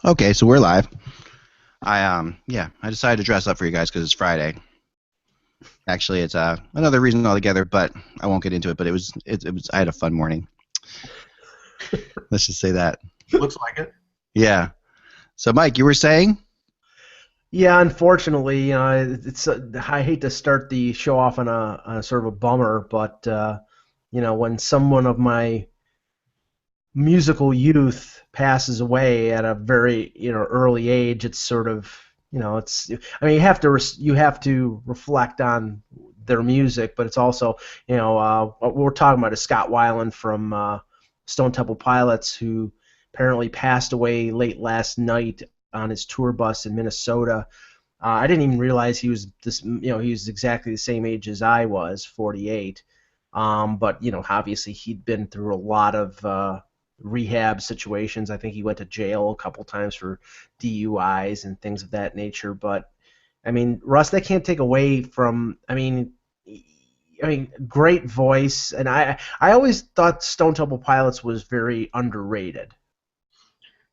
Okay, so we're live. I decided to dress up for you guys because it's Friday. Actually, it's another reason altogether, but I won't get into it. But it was I had a fun morning. Let's just say that. Looks like it. Yeah. So, Mike, you were saying? Yeah, unfortunately, it's I hate to start the show off on a sort of a bummer, but when someone of my musical youth passes away at a very early age, it's sort of it's you have to reflect on their music, but it's also what we're talking about is Scott Weiland from Stone Temple Pilots, who apparently passed away late last night on his tour bus in Minnesota. I didn't even realize he was he was exactly the same age as I was, 48. But obviously he'd been through a lot of rehab situations. I think he went to jail a couple times for DUIs and things of that nature. But I mean, Russ, that can't take away from. Great voice, and I always thought Stone Temple Pilots was very underrated.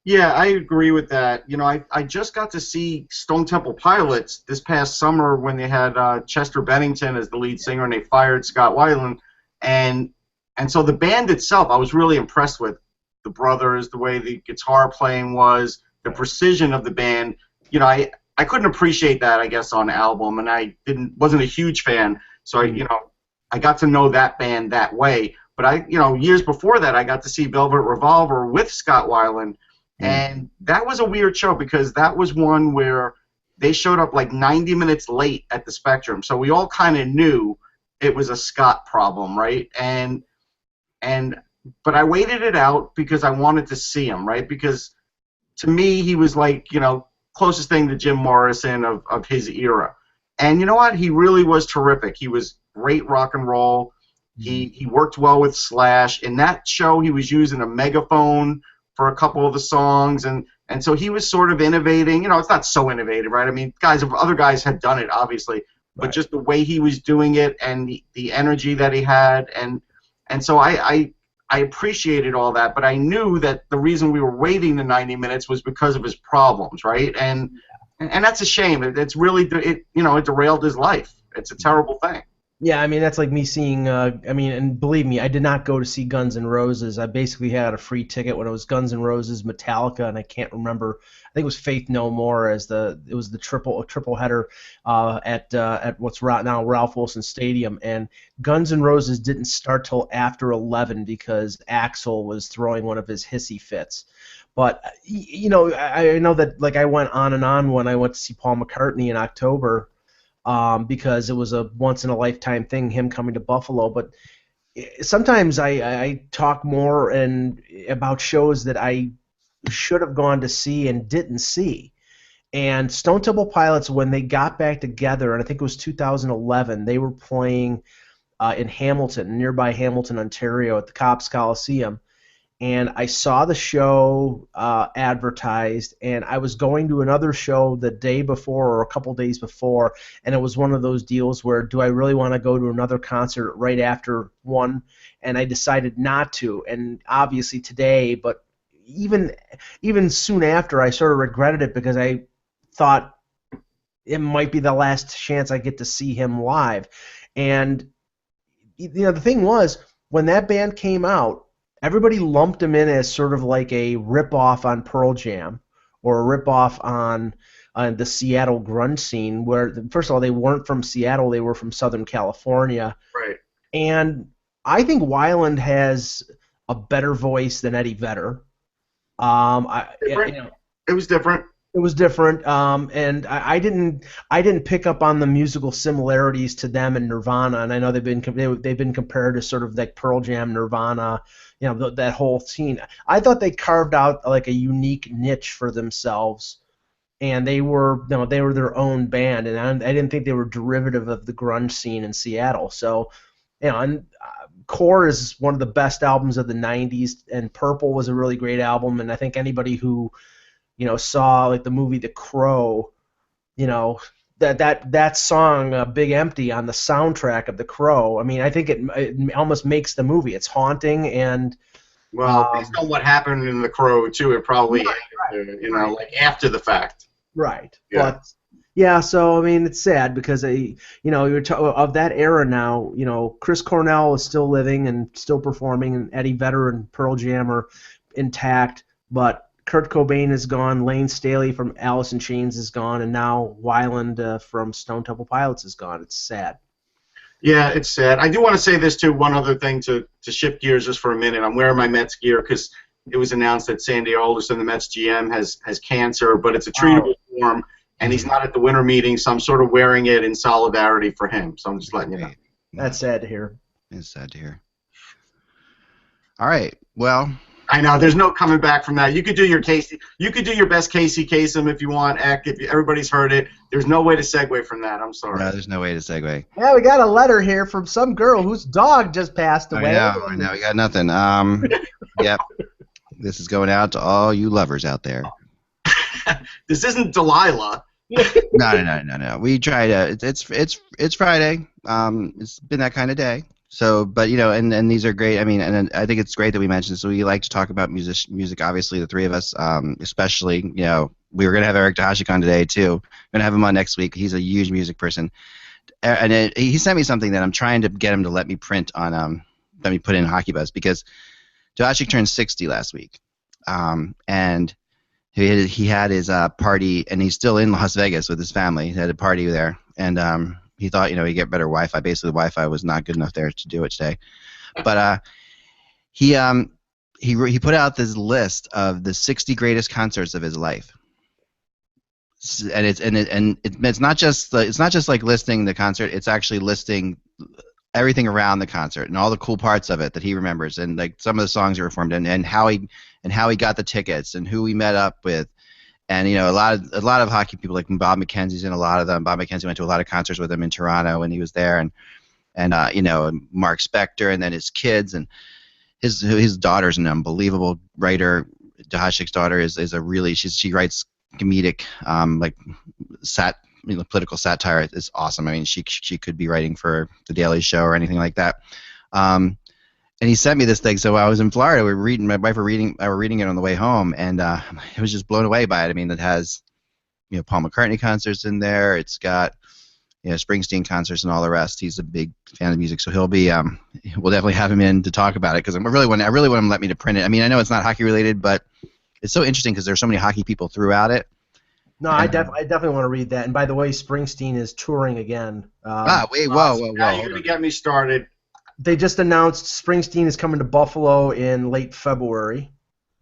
Yeah, I agree with that. I just got to see Stone Temple Pilots this past summer when they had Chester Bennington as the lead singer, and they fired Scott Weiland. And so the band itself, I was really impressed with the brothers, the way the guitar playing was, the precision of the band. I couldn't appreciate that, I guess, on album, and I wasn't a huge fan. So I got to know that band that way. But years before that, I got to see Velvet Revolver with Scott Weiland. And that was a weird show because that was one where they showed up like 90 minutes late at the Spectrum. So we all kind of knew it was a Scott problem, right? But I waited it out because I wanted to see him, right? Because to me, he was like, closest thing to Jim Morrison of his era. And you know what? He really was terrific. He was great rock and roll. He worked well with Slash. In that show, he was using a megaphone for a couple of the songs, and so he was sort of innovating. It's not so innovative, right? I mean, other guys had done it, obviously, but just the way he was doing it and the energy that he had, and so I appreciated all that, but I knew that the reason we were waiting the 90 minutes was because of his problems, right? And that's a shame. It's really it derailed his life. It's a terrible thing. Yeah, I mean, that's like me seeing, and believe me, I did not go to see Guns N' Roses. I basically had a free ticket when it was Guns N' Roses, Metallica, and I can't remember. I think it was Faith No More it was the triple header at what's right now Ralph Wilson Stadium. And Guns N' Roses didn't start till after 11 because Axl was throwing one of his hissy fits. But, I know that, like, I went on and on when I went to see Paul McCartney in October, because it was a once-in-a-lifetime thing, him coming to Buffalo. But sometimes I talk more about shows that I should have gone to see and didn't see. And Stone Temple Pilots, when they got back together, and I think it was 2011, they were playing in Hamilton, nearby Hamilton, Ontario, at the Copps Coliseum. And I saw the show advertised, and I was going to another show the day before or a couple days before, and it was one of those deals where, do I really want to go to another concert right after one? And I decided not to. And obviously today, but even soon after, I sort of regretted it because I thought it might be the last chance I get to see him live. And the thing was, when that band came out, everybody lumped him in as sort of like a rip-off on Pearl Jam or a rip-off on the Seattle grunge scene, where, first of all, they weren't from Seattle, they were from Southern California. Right. And I think Weiland has a better voice than Eddie Vedder. It was different. It was different, and I didn't pick up on the musical similarities to them and Nirvana, and I know they've been compared to sort of like Pearl Jam, Nirvana, that whole scene. I thought they carved out like a unique niche for themselves, and they were their own band, and I didn't think they were derivative of the grunge scene in Seattle. So, and Core is one of the best albums of the '90s, and Purple was a really great album, and I think anybody who saw like the movie The Crow, that song Big Empty on the soundtrack of The Crow. I mean, I think it almost makes the movie. It's haunting, and Well, based on what happened in The Crow, too, it probably, like after the fact. Right. Yeah. But yeah, so I mean, it's sad because of that era now. Chris Cornell is still living and still performing, and Eddie Vedder and Pearl Jam are intact. But Kurt Cobain is gone. Lane Staley from Alice in Chains is gone, and now Weiland from Stone Temple Pilots is gone. It's sad. Yeah, it's sad. I do want to say this too. One other thing to shift gears just for a minute. I'm wearing my Mets gear because it was announced that Sandy Alderson, the Mets GM, has cancer, but it's a treatable form. And he's not at the winter meeting, so I'm sort of wearing it in solidarity for him. So I'm just letting you know. That's sad to hear. It's sad to hear. All right. Well, I know there's no coming back from that. You could do your Casey. You could do your best Casey Kasem if you want. If everybody's heard it, there's no way to segue from that. I'm sorry. No, there's no way to segue. Yeah, we got a letter here from some girl whose dog just passed away. I know. We got nothing. Yep. This is going out to all you lovers out there. This isn't Delilah. No. We try to. It's Friday. It's been that kind of day. So, but and these are great. I mean, and I think it's great that we mentioned. So we like to talk about music. Obviously, the three of us, especially. We were gonna have Eric Dahashik on today too. We're gonna have him on next week. He's a huge music person, and he sent me something that I'm trying to get him to let me print on. Let me put in HockeyBuzz because Dahashik turned 60 last week, and he had his party, and he's still in Las Vegas with his family. He had a party there, and he thought, he'd get better Wi-Fi. Basically, the Wi-Fi was not good enough there to do it today. But he put out this list of the 60 greatest concerts of his life, and it's not just like listing the concert. It's actually listing everything around the concert and all the cool parts of it that he remembers, and like some of the songs he performed, and how he got the tickets, and who he met up with, and a lot of hockey people, like Bob McKenzie's in a lot of them. Bob McKenzie went to a lot of concerts with him in Toronto when he was there, and Mark Spector, and then his kids, and his daughter's an unbelievable writer. Dahashik's daughter is a really she writes comedic political satire is awesome. I mean, she could be writing for The Daily Show or anything like that. And he sent me this thing. So I was in Florida. My wife were reading it on the way home, and I was just blown away by it. I mean, it has Paul McCartney concerts in there. It's got Springsteen concerts and all the rest. He's a big fan of music, so he'll be. We'll definitely have him in to talk about it because I really want him to let me to print it. I mean, I know it's not hockey related, but it's so interesting because there's so many hockey people throughout it. No, I definitely want to read that. And by the way, Springsteen is touring again. Now you're going to get me started. They just announced Springsteen is coming to Buffalo in late February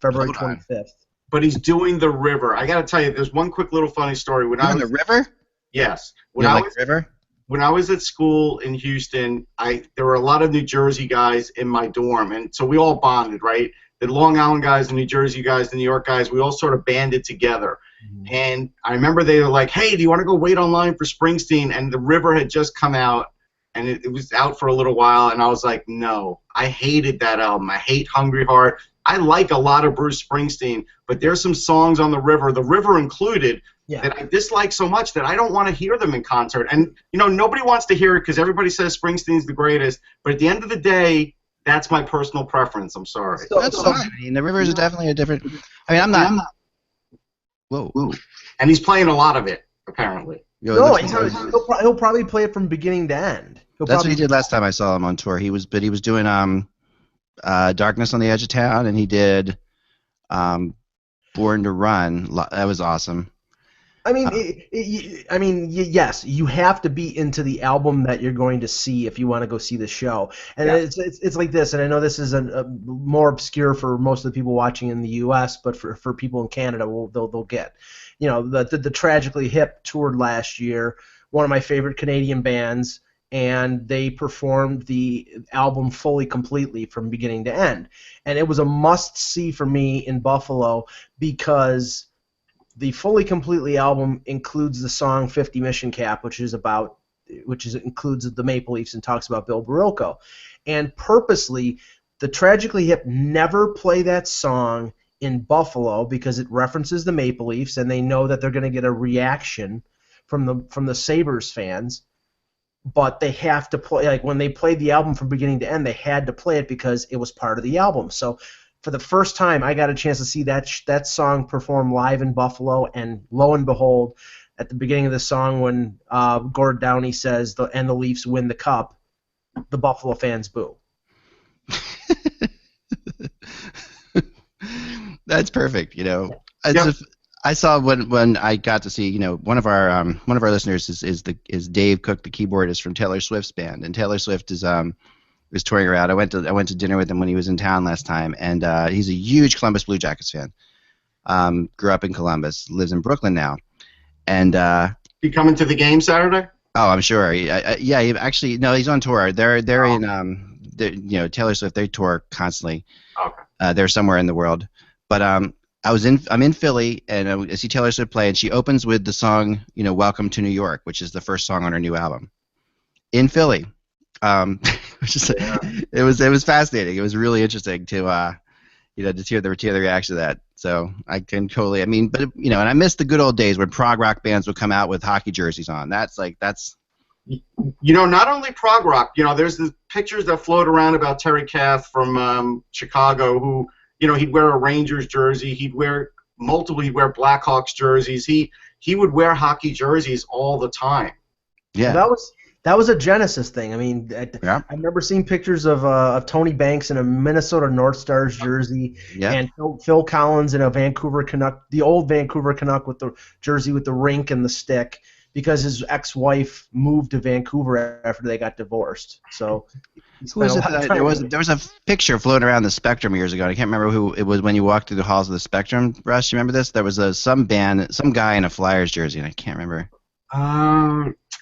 25th. But he's doing the river. I got to tell you, there's one quick little funny story. The river? Yes. When I was at school in Houston, there were a lot of New Jersey guys in my dorm, and so we all bonded, right? The Long Island guys, the New Jersey guys, the New York guys, we all sort of banded together. Mm-hmm. And I remember they were like, hey, do you want to go wait online for Springsteen? And The River had just come out, and it was out for a little while, and I was like, no. I hated that album. I hate Hungry Heart. I like a lot of Bruce Springsteen, but there's some songs on The River included, that I dislike so much that I don't want to hear them in concert. And, nobody wants to hear it because everybody says Springsteen's the greatest, but at the end of the day, that's my personal preference. I'm sorry. That's fine. I mean, The River is definitely a different. I mean, I'm not. Whoa. And he's playing a lot of it, apparently. He'll probably play it from beginning to end. That's what he did last time I saw him on tour. He was doing Darkness on the Edge of Town, and he did Born to Run. That was awesome. I mean, yes, you have to be into the album that you're going to see if you want to go see the show. And it's like this, and I know this is a more obscure for most of the people watching in the U.S., but for people in Canada, they'll get. The Tragically Hip toured last year, one of my favorite Canadian bands, and they performed the album fully, completely from beginning to end. And it was a must-see for me in Buffalo because the Fully Completely album includes the song 50 Mission Cap, which includes the Maple Leafs and talks about Bill Barilko. And purposely, the Tragically Hip never play that song in Buffalo because it references the Maple Leafs, and they know that they're going to get a reaction from the Sabres fans. But they have to play, like when they played the album from beginning to end, they had to play it because it was part of the album. So for the first time, I got a chance to see that song performed live in Buffalo, and lo and behold, at the beginning of the song when Gord Downie says, and the Leafs win the cup, the Buffalo fans boo. That's perfect. Yep. I saw when I got to see, one of our listeners is Dave Cook, the keyboardist from Taylor Swift's band, and Taylor Swift is touring around. I went to dinner with him when he was in town last time, and he's a huge Columbus Blue Jackets fan. Grew up in Columbus, lives in Brooklyn now, and You coming to the game Saturday? oh, I'm sure. Yeah, actually, no, he's on tour. They're in Taylor Swift. They tour constantly. Okay. They're somewhere in the world, but I'm in Philly, and I see Taylor Swift play, and she opens with the song, "Welcome to New York," which is the first song on her new album. In Philly, which is, it was fascinating. It was really interesting to hear the reaction to that. So I can totally, but and I miss the good old days when prog rock bands would come out with hockey jerseys on. That's. Not only prog rock. There's the pictures that float around about Terry Kath from Chicago, who, he'd wear a Rangers jersey. He'd wear Blackhawks jerseys. He would wear hockey jerseys all the time. Yeah. Well, that was a Genesis thing. I remember seeing pictures of Tony Banks in a Minnesota North Stars jersey, and Phil Collins in a Vancouver Canuck, the old Vancouver Canuck with the jersey with the rink and the stick, because his ex-wife moved to Vancouver after they got divorced. So who was it? There was a picture floating around the Spectrum years ago. I can't remember who it was when you walked through the halls of the Spectrum. Russ, you remember this? There was some guy in a Flyers jersey, and I can't remember.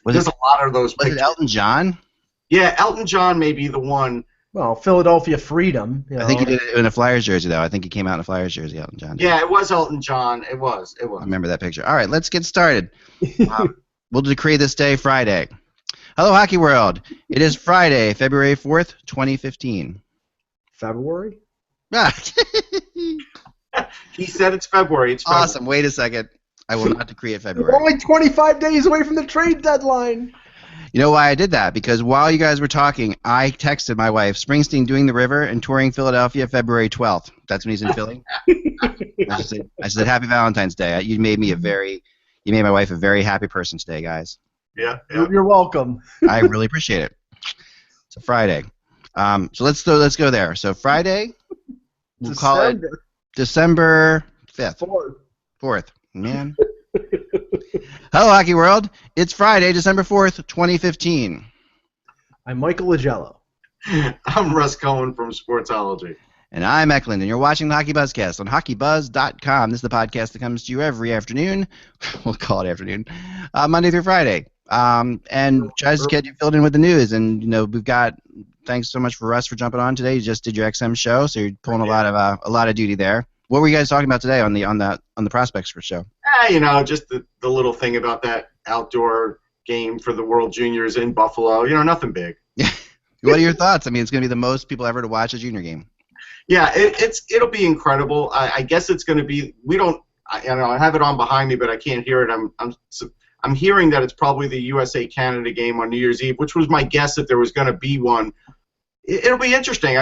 There's a lot of those pictures. Was it Elton John? Yeah, Elton John may be the one. Well, Philadelphia Freedom. I think he did it in a Flyers jersey, though. I think he came out in a Flyers jersey, Elton John. Yeah, it was Elton John. It was. I remember that picture. All right, let's get started. We'll decree this day Friday. Hello, Hockey World. It is Friday, February 4th, 2015. February? He said it's February. It's February. Awesome. Wait a second. I will not decree it February. We're only 25 days away from the trade deadline. You know why I did that? Because while you guys were talking, I texted my wife, Springsteen doing the river and touring Philadelphia February 12th. That's when he's in Philly. I said, Happy Valentine's Day. You made my wife a very happy person today, guys. Yeah. You're welcome. I really appreciate it. It's a Friday. So let's go there. So Friday, we'll call it December 5th. 4th. Man. Hello, Hockey World. It's Friday, December 4th, 2015. I'm Michael Lagello. I'm Russ Cohen from Sportsology. And I'm Eklund, and you're watching the HockeyBuzzcast on HockeyBuzz.com. This is the podcast that comes to you every afternoon. We'll call it afternoon. Monday through Friday. And tries to get you filled in with the news. And, we've got, thanks so much for Russ for jumping on today. You just did your XM show, so you're pulling a lot of duty there. What were you guys talking about today on the Prospects for show? Just the little thing about that outdoor game for the World Juniors in Buffalo. Nothing big. What are your thoughts? It's going to be the most people ever to watch a junior game. Yeah, it'll be incredible. I guess it's going to be. I have it on behind me, but I can't hear it. I'm hearing that it's probably the USA-Canada game on New Year's Eve, which was my guess that there was going to be one. It'll be interesting.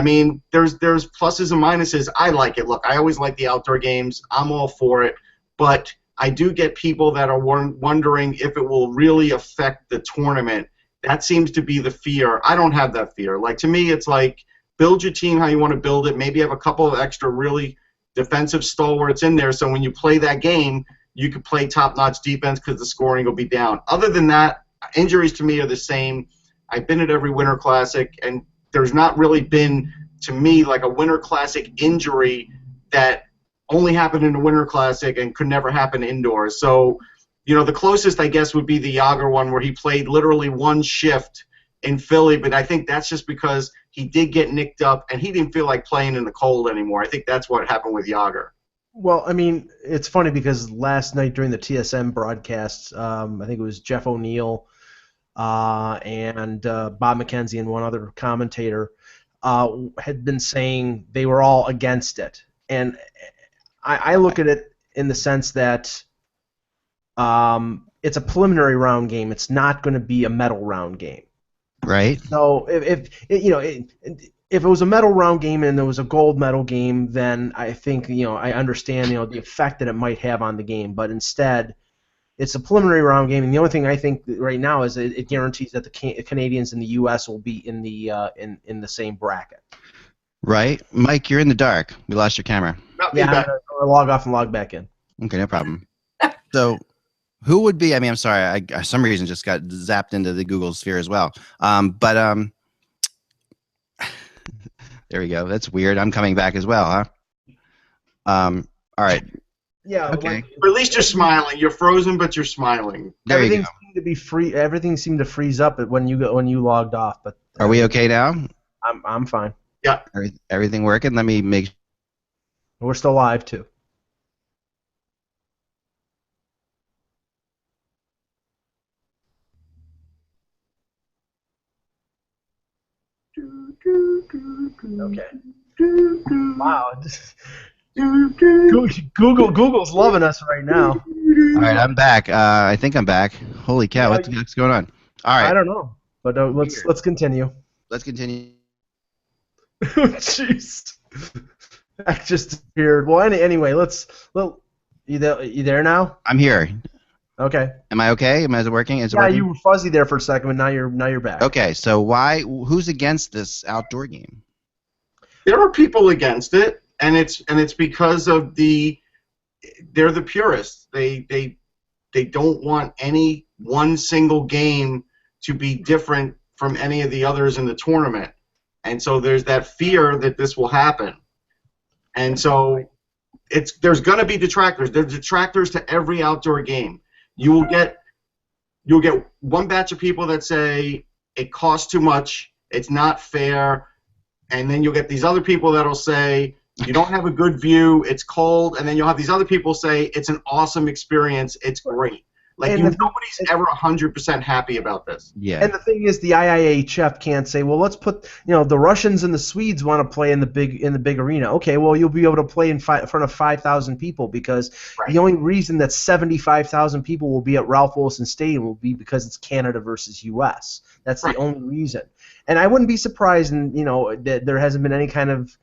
There's pluses and minuses. I like it. Look, I always like the outdoor games. I'm all for it. But I do get people that are wondering if it will really affect the tournament. That seems to be the fear. I don't have that fear. To me, it's like build your team how you want to build it. Maybe have a couple of extra really defensive stalwarts in there, so when you play that game, you can play top-notch defense because the scoring will be down. Other than that, injuries to me are the same. I've been at every Winter Classic, and there's not really been, to me, like a Winter Classic injury that only happened in the Winter Classic and could never happen indoors. So, the closest, I guess, would be the Yager one where he played literally one shift in Philly, but I think that's just because he did get nicked up and he didn't feel like playing in the cold anymore. I think that's what happened with Yager. Well, it's funny because last night during the TSM broadcasts, I think it was Jeff O'Neill and Bob McKenzie and one other commentator had been saying they were all against it. And I look at it in the sense that it's a preliminary round game. It's not going to be a medal round game. Right. So if if it was a medal round game and there was a gold medal game, then I think I understand the effect that it might have on the game. But instead, it's a preliminary round game, and the only thing I think right now is it guarantees that the Canadians and the U.S. will be in the in the same bracket. Right, Mike, you're in the dark. We lost your camera. Yeah, I'm gonna log off and log back in. Okay, no problem. So, who would be? I mean, I'm sorry, I for some reason just got zapped into the Google sphere as well. There we go. That's weird. I'm coming back as well, huh? All right. Yeah. Okay. Or at least you're smiling. You're frozen, but you're smiling. There everything you go. seemed to be free. Everything seemed to freeze up when you logged off. But Are we okay now? I'm fine. Yeah. Everything working? Let me make. We're still live too. Okay. Wow. Google's loving us right now. All right, I'm back. I think I'm back. Holy cow! What's going on? All right. I don't know, but let's continue. Let's continue. Jeez. That just appeared. Well, anyway, you there now? I'm here. Okay. Am I okay? Is it working? Is it yeah, working? you were fuzzy there for a second, but now you're back. Okay, so who's against this outdoor game? There are people against it, and it's because of they're the purists. They don't want any one single game to be different from any of the others in the tournament. And so there's that fear that this will happen. And so there's going to be detractors. There's detractors to every outdoor game. You'll get one batch of people that say it costs too much, it's not fair, and then you'll get these other people that'll say you don't have a good view, it's cold, and then you'll have these other people say it's an awesome experience, it's great. Like nobody's ever 100% happy about this. Yeah. And the thing is, the IIHF can't say, well, let's put the Russians and the Swedes want to play in the big arena. Okay, well, you'll be able to play in front of 5,000 people because the only reason that 75,000 people will be at Ralph Wilson Stadium will be because it's Canada versus U.S. That's the only reason. And I wouldn't be surprised, that there hasn't been any kind of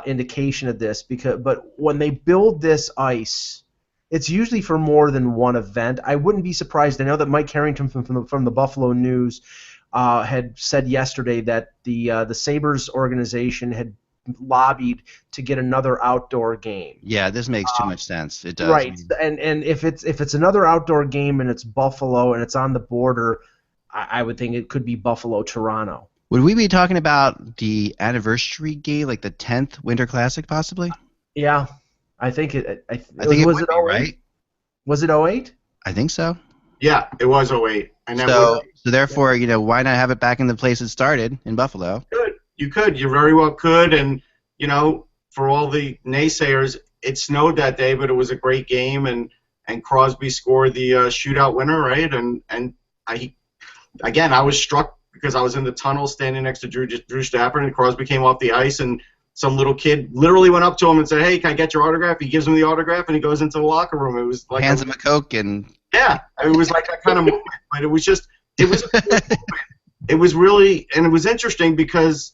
indication of this but when they build this ice, it's usually for more than one event. I wouldn't be surprised. I know that Mike Harrington from the Buffalo News had said yesterday that the Sabres organization had lobbied to get another outdoor game. Yeah, this makes too much sense. It does. Right, and if it's another outdoor game and it's Buffalo and it's on the border, I would think it could be Buffalo-Toronto. Would we be talking about the anniversary game, like the 10th Winter Classic, possibly? Yeah. I think it. I think it would be, right? Was it 08? I think so. Yeah, it was 08. And so therefore, why not have it back in the place it started in Buffalo? You could. You very well could. And for all the naysayers, it snowed that day, but it was a great game. And Crosby scored the shootout winner, right? And I was struck because I was in the tunnel standing next to Drew Stafford, and Crosby came off the ice and. Some little kid literally went up to him and said, "Hey, can I get your autograph?" He gives him the autograph, and he goes into the locker room. It was like hands him a Coke, and yeah, it was like that kind of moment. But it was a cool moment. It was really, and it was interesting because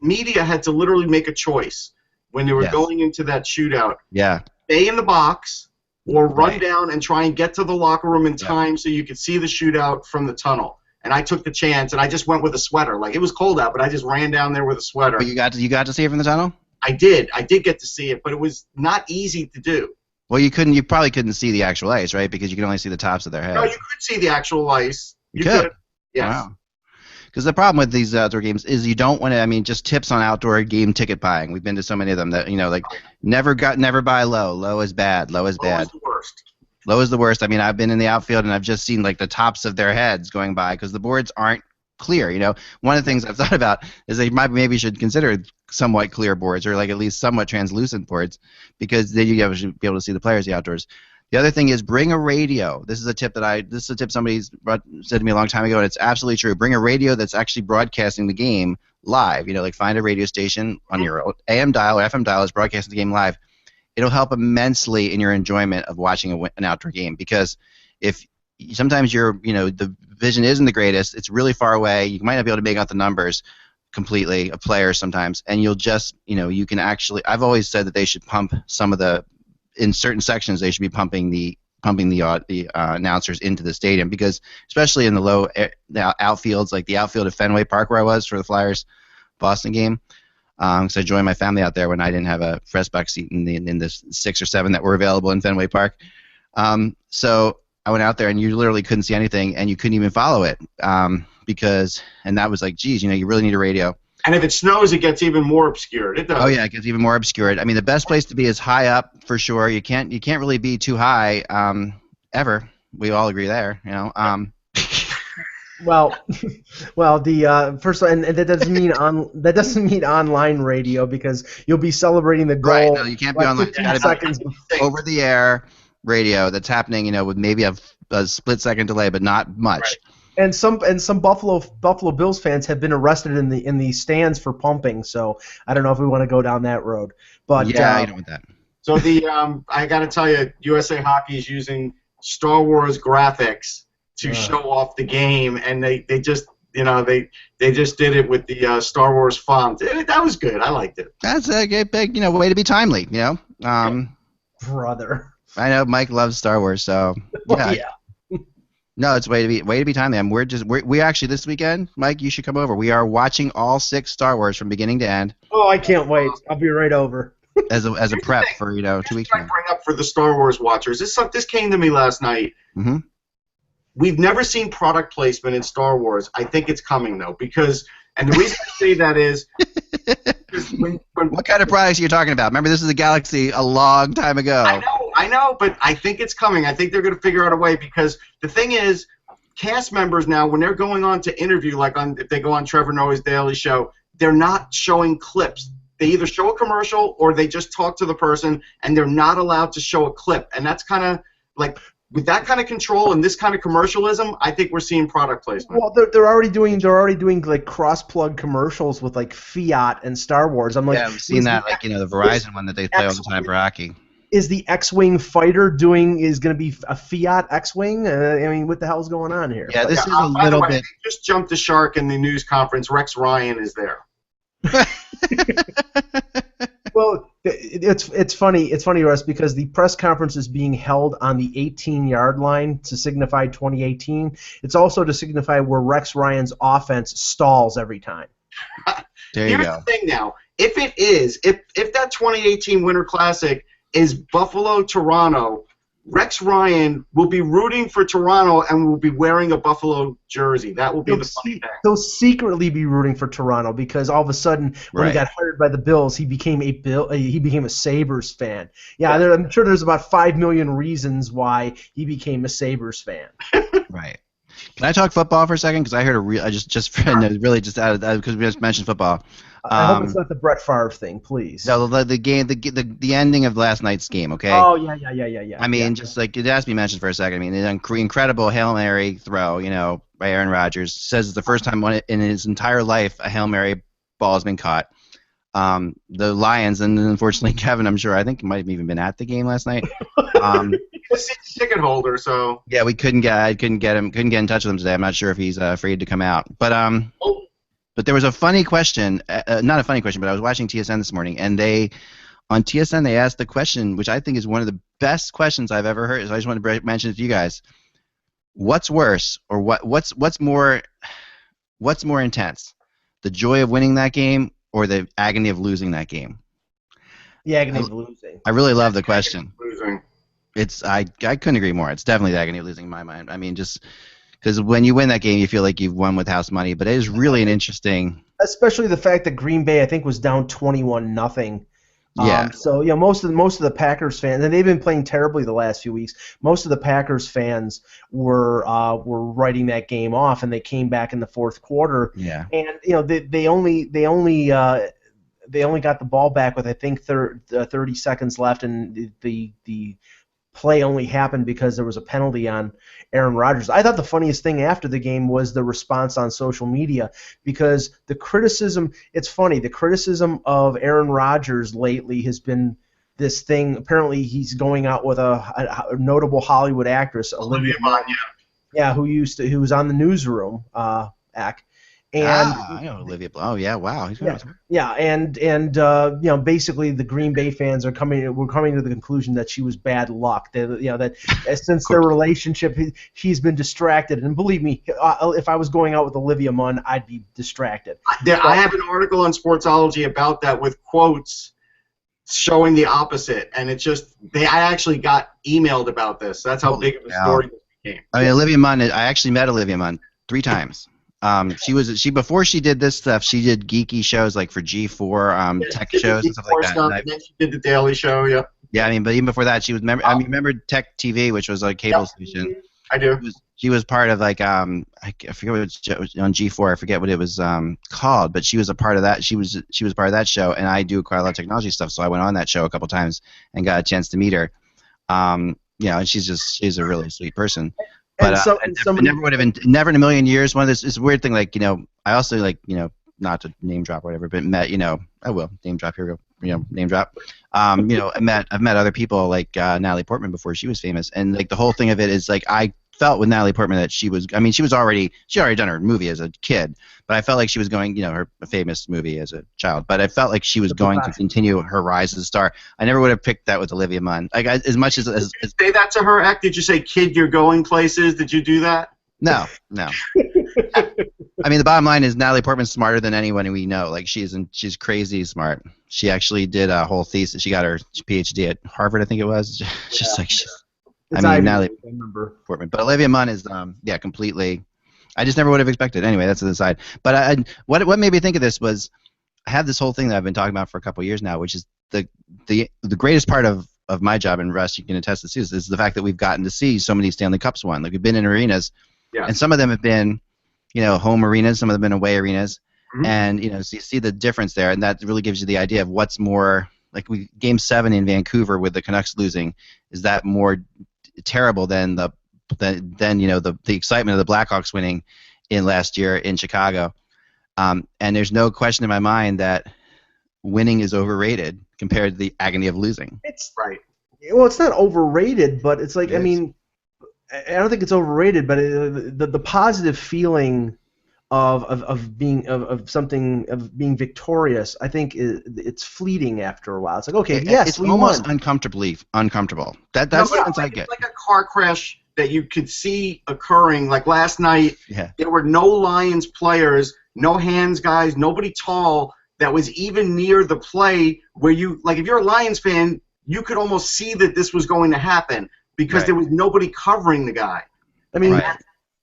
media had to literally make a choice when they were going into that shootout. Yeah, stay in the box or run down and try and get to the locker room in time so you could see the shootout from the tunnel. And I took the chance, and I just went with a sweater. Like, it was cold out, but I just ran down there with a sweater. But you got to see it from the tunnel? I did get to see it, but it was not easy to do. Well, you probably couldn't see the actual ice, right? Because you could only see the tops of their heads. No, you could see the actual ice. You could? Yes. Wow. Because the problem with these outdoor games is you don't want to. Just tips on outdoor game ticket buying. We've been to so many of them that never buy low. Low is bad. Low is bad. Low is the worst. Low is the worst. I've been in the outfield and I've just seen the tops of their heads going by because the boards aren't clear. One of the things I've thought about is they maybe should consider somewhat clear boards or at least somewhat translucent boards because then you should be able to see the players outdoors. The other thing is bring a radio. This is a tip somebody said to me a long time ago, and it's absolutely true. Bring a radio that's actually broadcasting the game live. Find a radio station on your AM dial or FM dial that's broadcasting the game live. It'll help immensely in your enjoyment of watching an outdoor game because if sometimes the vision isn't the greatest, it's really far away, you might not be able to make out the numbers. completely of players sometimes, and you'll just, you can actually. I've always said that they should pump some of the, in certain sections, they should be pumping the announcers into the stadium, because especially in the outfields, like the outfield of Fenway Park where I was for the Flyers Boston game. Because I joined my family out there when I didn't have a press box seat in the 6 or 7 that were available in Fenway Park. So I went out there, and you literally couldn't see anything, and you couldn't even follow it, and that was like, geez, you really need a radio. And if it snows, it gets even more obscured. It does. Oh yeah, it gets even more obscured. I mean, the best place to be is high up for sure. You can't really be too high ever. We all agree there, Well, the first and that doesn't mean online radio, because you'll be celebrating the goal. Right. No, you can't be online. 15 seconds over the air radio that's happening, with maybe a split second delay, but not much. Right. And some Buffalo Bills fans have been arrested in the stands for pumping. So I don't know if we want to go down that road. But yeah, you don't want that. So I got to tell you, USA Hockey is using Star Wars graphics to show off the game, and they just they just did it with the Star Wars font. That was good. I liked it. That's a big way to be timely. Brother. I know Mike loves Star Wars, so yeah. Yeah. No, it's way to be timely. We actually this weekend, Mike, you should come over. We are watching all 6 Star Wars from beginning to end. Oh, I can't wait. I'll be right over. As a prep for 2 weeks. I bring up for the Star Wars watchers. This came to me last night. Mm-hmm. We've never seen product placement in Star Wars. I think it's coming though, and the reason I say that is when what kind of products are you talking about? Remember, this is a Galaxy a long time ago. I know, but I think it's coming. I think they're going to figure out a way, because the thing is, cast members now, when they're going on to interview, if they go on Trevor Noah's Daily Show, they're not showing clips. They either show a commercial or they just talk to the person, and they're not allowed to show a clip. And that's kind of like, with that kind of control and this kind of commercialism, I think we're seeing product placement. Well, they're already doing like cross-plug commercials with like Fiat and Star Wars. I'm like, yeah, we've seen that, like the Verizon one that they play all the time for hockey. Is the X-wing fighter going to be a Fiat X-wing? I mean, what the hell's going on here? Yeah, this is a little bit. Just jumped the shark in the news conference. Rex Ryan is there. Well, it's funny. It's funny, Russ, because the press conference is being held on the 18-yard line to signify 2018. It's also to signify where Rex Ryan's offense stalls every time. There you go. Here's the thing now. If that 2018 Winter Classic is Buffalo-Toronto, Rex Ryan will be rooting for Toronto and will be wearing a Buffalo jersey. That will be the funny thing. He'll secretly be rooting for Toronto, because all of a sudden, when he got hired by the Bills, he became a Sabres fan. Yeah, I'm sure there's about 5 million reasons why he became a Sabres fan. Right. Can I talk football for a second? Because I heard because we just mentioned football. I hope it's not the Brett Favre thing, please. No, the game, the ending of last night's game. Okay. Oh yeah. I mean, just like it has to be mentioned for a second. I mean, an incredible Hail Mary throw, by Aaron Rodgers. Says it's the first time in his entire life a Hail Mary ball has been caught. The Lions, and unfortunately Kevin, I'm sure, I think he might have even been at the game last night. He's a ticket holder, so. Yeah, I couldn't get in touch with him today. I'm not sure if he's afraid to come out, But there was a funny question, not a funny question, but I was watching TSN this morning, and on TSN they asked the question, which I think is one of the best questions I've ever heard. So I just wanted to mention it to you guys. What's worse, or what's more intense, the joy of winning that game or the agony of losing that game? The agony of losing. I really love the question. Losing. I couldn't agree more. It's definitely the agony of losing in my mind. I mean, just because when you win that game, you feel like you've won with house money. But it is really an interesting. Especially the fact that Green Bay, I think, was down 21-0. Yeah. So most of the Packers fans, and they've been playing terribly the last few weeks. Most of the Packers fans were writing that game off, and they came back in the fourth quarter. Yeah. And they only got the ball back with, I think, 30 seconds left, and the play only happened because there was a penalty on Aaron Rodgers. I thought the funniest thing after the game was the response on social media, because the criticism of Aaron Rodgers lately has been this thing. Apparently he's going out with a notable Hollywood actress, Olivia Munn. Yeah, who was on the Newsroom, And I know Olivia. Oh yeah, wow. He's yeah, yeah, and basically the Green Bay fans were coming to the conclusion that she was bad luck. That since their relationship, she's been distracted. And believe me, if I was going out with Olivia Munn, I'd be distracted. I have an article on Sportsology about that with quotes showing the opposite, and it's just I actually got emailed about this. That's how big of a story this became. I mean, Olivia Munn. I actually met Olivia Munn 3 times. She before she did this stuff, she did geeky shows like for G4 tech shows and stuff like that. And then she did the Daily Show. Yep. Yeah, I mean, but even before that, she was. I remember Tech TV, which was a cable station. I do. She was part of like I forget what it was on G4. I forget what it was called, but she was a part of that. She was part of that show, and I do quite a lot of technology stuff, so I went on that show a couple times and got a chance to meet her. And she's a really sweet person. But never in a million years. One of this weird thing, like I also not to name drop or whatever, but met I will name drop, here we go, name drop. I've met other people like Natalie Portman before she was famous, and like the whole thing of it is like I felt with Natalie Portman that she already done her movie as a kid, but I felt like she was going her famous movie as a child, but I felt like she was going to continue her rise as a star. I never would have picked that with Olivia Munn. Like as much as did you say that to her, Did you say, "Kid, you're going places"? Did you do that? No. I mean, the bottom line is Natalie Portman's smarter than anyone we know. Like she's crazy smart. She actually did a whole thesis. She got her PhD at Harvard, I think it was. Natalie Portman, but Olivia Munn is completely. I just never would have expected. Anyway, that's to the side. But what made me think of this was I have this whole thing that I've been talking about for a couple of years now, which is the greatest part of my job, and Russ, you can attest to this, is the fact that we've gotten to see so many Stanley Cups won. Like we've been in arenas, and some of them have been, home arenas, some of them have been away arenas, and so you see the difference there, and that really gives you the idea of what's more like Game 7 in Vancouver with the Canucks losing. Is that more terrible than the excitement of the Blackhawks winning in last year in Chicago? And there's no question in my mind that winning is overrated compared to the agony of losing. It's right. Well, it's not overrated, but it's like I mean, I don't think it's overrated, but the positive feeling of being victorious, I think it's fleeting after a while. It's like, okay, yes, it's we almost won. uncomfortable. That's the sense I get. It's like a car crash that you could see occurring. Like last night, there were no Lions players, no hands guys, nobody tall that was even near the play where you, like, if you're a Lions fan, you could almost see that this was going to happen because there was nobody covering the guy. I mean,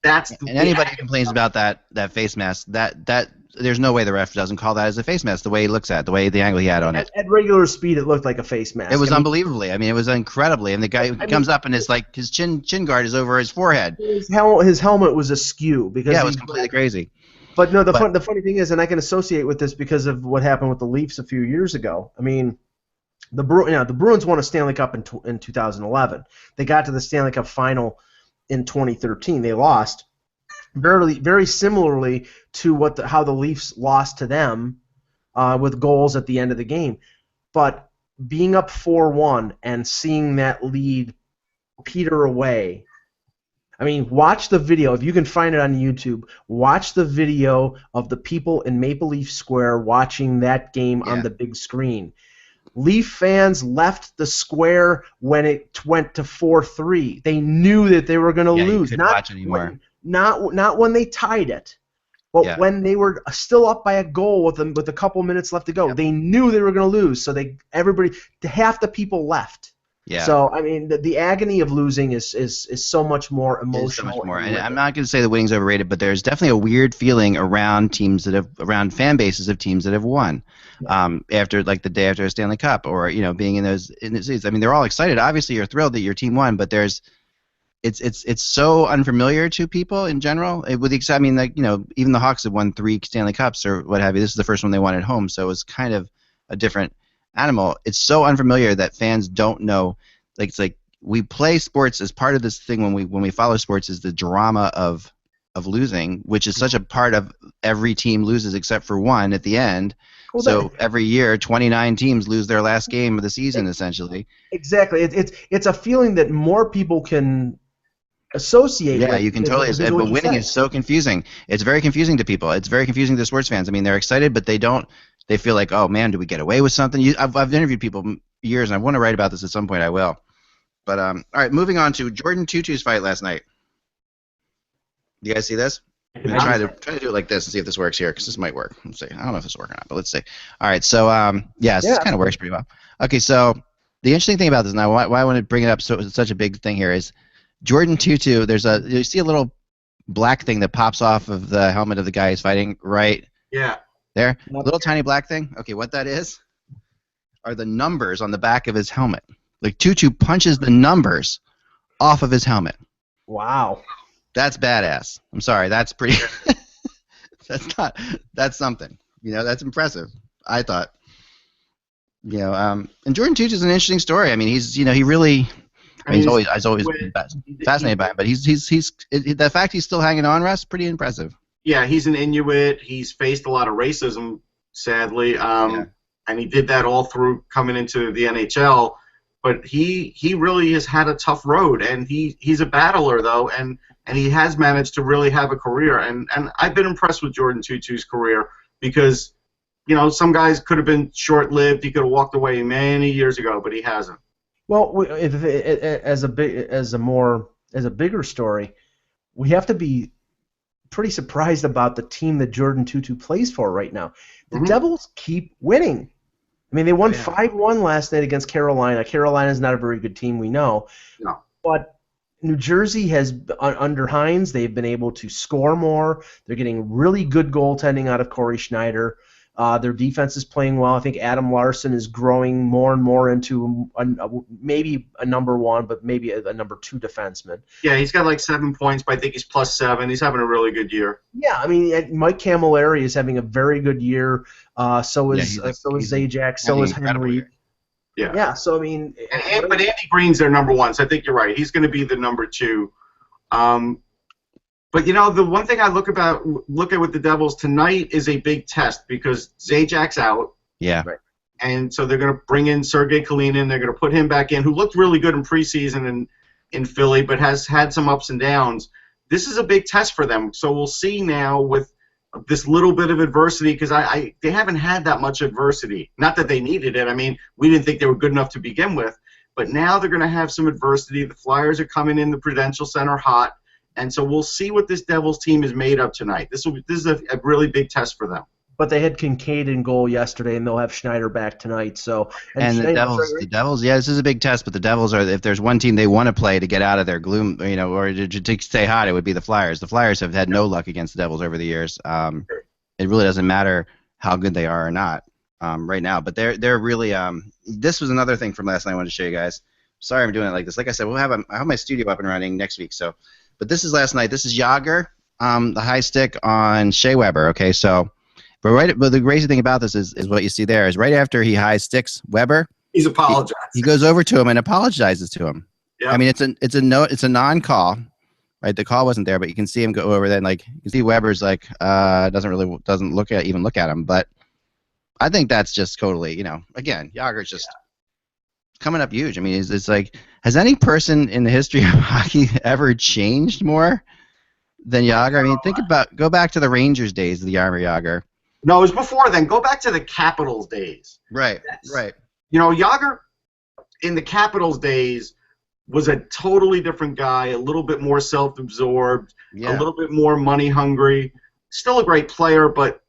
that's and anybody who complains about that face mask, that there's no way the ref doesn't call that as a face mask. The way he looks at it, the way the angle he had on it. At regular speed, it looked like a face mask. It was unbelievably. I mean, it was incredibly. And the guy comes up and his chin guard is over his forehead. His helmet was askew because it was completely crazy. But no, the funny thing is, and I can associate with this because of what happened with the Leafs a few years ago. I mean, the Bruins won a Stanley Cup in 2011. They got to the Stanley Cup final in 2013. They lost very, very similarly to how the Leafs lost to them with goals at the end of the game. But being up 4-1 and seeing that lead peter away. I mean, watch the video. If you can find it on YouTube, watch the video of the people in Maple Leaf Square watching that game on the big screen. Leaf fans left the square when it went to 4-3. They knew that they were going to lose. You couldn't watch anymore. Not when they tied it, but when they were still up by a goal with a couple minutes left to go. They knew they were going to lose, so half the people left. Yeah. So I mean, the agony of losing is so much more emotional. So much more. And I'm not going to say the winning's overrated, but there's definitely a weird feeling around fan bases of teams that have won, after like the day after a Stanley Cup, or being in the seats. I mean, they're all excited. Obviously, you're thrilled that your team won, but it's so unfamiliar to people in general. With the exception, even the Hawks have won 3 Stanley Cups or what have you. This is the first one they won at home, so it's kind of a different animal. It's so unfamiliar that fans don't know. Like it's like we play sports as part of this thing when we follow sports is the drama of losing, which is such a part of every team loses except for one at the end. Well, so every year 29 teams lose their last game of the season essentially. Exactly. It's a feeling that more people can associate with. Yeah, you can totally. Because of what But you winning said. is so confusing. It's very confusing to people. It's very confusing to sports fans. I mean, they're excited, but they don't. They feel like, oh man, do we get away with something? I've interviewed people years, and I want to write about this at some point. I will. But all right, moving on to Jordan Tutu's fight last night. You guys see this? I'm gonna try to do it like this and see if this works here, because this might work. Let's see. I don't know if this will work or not, but let's see. All right, so this kind of works pretty well. Okay, so the interesting thing about this now, why I want to bring it up, so it's such a big thing here, is Jordan Tutu. You see a little black thing that pops off of the helmet of the guy he's fighting right there, little tiny black thing. Okay, what that is are the numbers on the back of his helmet. Like Tutu punches the numbers off of his helmet. Wow. That's badass. I'm sorry, that's pretty. That's something. That's impressive. I thought. And Jordan Tutu is an interesting story. I mean, he's really. He's always been fascinated by him, but he's the fact he's still hanging on, Russ, pretty impressive. Yeah, he's an Inuit. He's faced a lot of racism, sadly, and he did that all through coming into the NHL. But he really has had a tough road, and he's a battler though, and he has managed to really have a career. And I've been impressed with Jordan Tutu's career because some guys could have been short-lived. He could have walked away many years ago, but he hasn't. Well, as a bigger story, we have to be pretty surprised about the team that Jordan Tutu plays for right now. The Devils keep winning. I mean, they won 5-1 last night against Carolina. Carolina's not a very good team, we know. No. But New Jersey has, under Hines, they've been able to score more. They're getting really good goaltending out of Corey Schneider. Their defense is playing well. I think Adam Larson is growing more and more into maybe a number one, but maybe a number two defenseman. Yeah, he's got like 7 points, but I think he's +7. He's having a really good year. Yeah, I mean, Mike Camilleri is having a very good year. So is Zajac. So is Henry. Yeah. So I mean, but Andy Green's their number one. So I think you're right. He's going to be the number two. But the one thing I look at with the Devils tonight is a big test because Zajac's out. Yeah. Right. And so they're going to bring in Sergei Kalinin. They're going to put him back in, who looked really good in preseason in Philly, but has had some ups and downs. This is a big test for them. So we'll see now with this little bit of adversity, because they haven't had that much adversity. Not that they needed it. I mean, we didn't think they were good enough to begin with. But now they're going to have some adversity. The Flyers are coming in the Prudential Center hot. And so we'll see what this Devils team is made of tonight. This is a really big test for them. But they had Kincaid in goal yesterday, and they'll have Schneider back tonight. So the Devils, yeah, this is a big test. But the Devils are, if there's one team they want to play to get out of their gloom, or to stay hot, it would be the Flyers. The Flyers have had no luck against the Devils over the years. It really doesn't matter how good they are or not right now. But they're really. This was another thing from last night I wanted to show you guys. Sorry, I'm doing it like this. Like I said, I have my studio up and running next week. So. But this is last night. This is Yager, the high stick on Shea Weber. Okay, so, but the crazy thing about this is what you see there is right after he high sticks Weber, he's apologized. He goes over to him and apologizes to him. Yeah. I mean, it's a non-call, right? The call wasn't there, but you can see him go over. Then you can see Weber's doesn't look at him. But I think that's just totally again Yager's just. Coming up huge. I mean, it's like, has any person in the history of hockey ever changed more than Yager? I mean, go back to the Rangers days of the Jaromir Jagr. No, it was before then. Go back to the Capitals days. Right. Jagr in the Capitals days was a totally different guy, a little bit more self-absorbed, a little bit more money hungry. Still a great player, but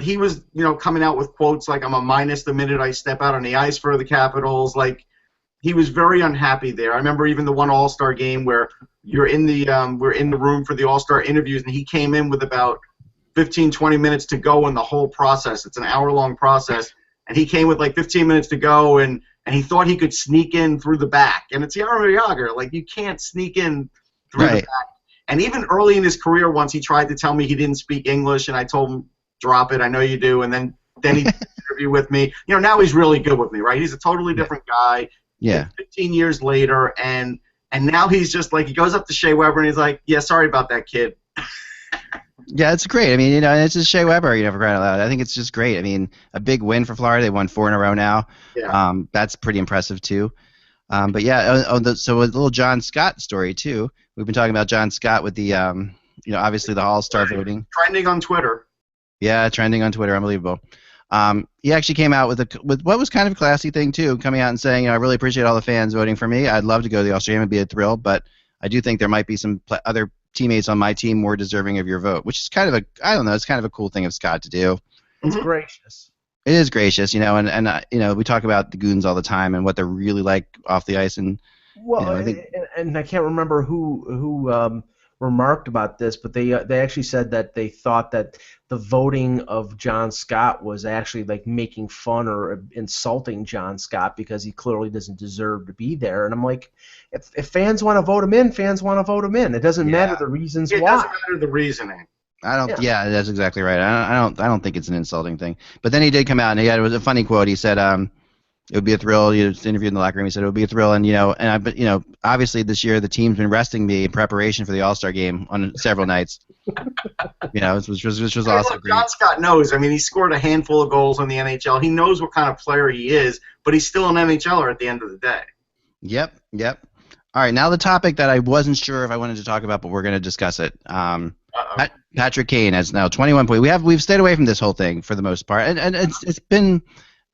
he was, coming out with quotes like, "I'm a minus the minute I step out on the ice for the Capitals." Like, he was very unhappy there. I remember even the one All-Star game where we're in the room for the All-Star interviews, and he came in with about 15, 20 minutes to go in the whole process. It's an hour-long process, and he came with like 15 minutes to go, and he thought he could sneak in through the back. And it's Jaromir Jagr. Like, you can't sneak in through the back. And even early in his career, once he tried to tell me he didn't speak English, and I told him, "Drop it, I know you do." And then he did an interview with me. Now he's really good with me, right? He's a totally different guy. Yeah. 15 years later, and now he's just like, he goes up to Shea Weber and he's like, "Yeah, sorry about that, kid." Yeah, it's great. I mean, it's just Shea Weber, for crying out loud. I think it's just great. I mean, a big win for Florida. They won 4 in a row now. Yeah. That's pretty impressive too. But yeah, so a little John Scott story too. We've been talking about John Scott with the obviously the All-Star voting. Trending on Twitter. Yeah, trending on Twitter, unbelievable. He actually came out with what was kind of a classy thing too, coming out and saying, I really appreciate all the fans voting for me. I'd love to go to the All-Star game and be a thrill, but I do think there might be some other teammates on my team more deserving of your vote, which is kind of it's kind of a cool thing of Scott to do. It's gracious. It is gracious, and we talk about the Goons all the time and what they're really like off the ice, and I think, and I can't remember who remarked about this, but they actually said that they thought that the voting of John Scott was actually like making fun or insulting John Scott because he clearly doesn't deserve to be there. And I'm like, if fans want to vote him in, fans want to vote him in. It doesn't matter the reasons why. It doesn't matter the reasoning. I don't. Yeah, that's exactly right. I don't think it's an insulting thing. But then he did come out, and it was a funny quote. He said, "It would be a thrill." He was interviewed in the locker room. He said, "It would be a thrill," but obviously this year the team's been resting me in preparation for the All-Star game on several nights. Which was also great. John Scott knows. I mean, he scored a handful of goals in the NHL. He knows what kind of player he is, but he's still an NHLer at the end of the day. Yep. All right, now the topic that I wasn't sure if I wanted to talk about, but we're going to discuss it. Patrick Kane has now 21 points. We've stayed away from this whole thing for the most part, and it's been,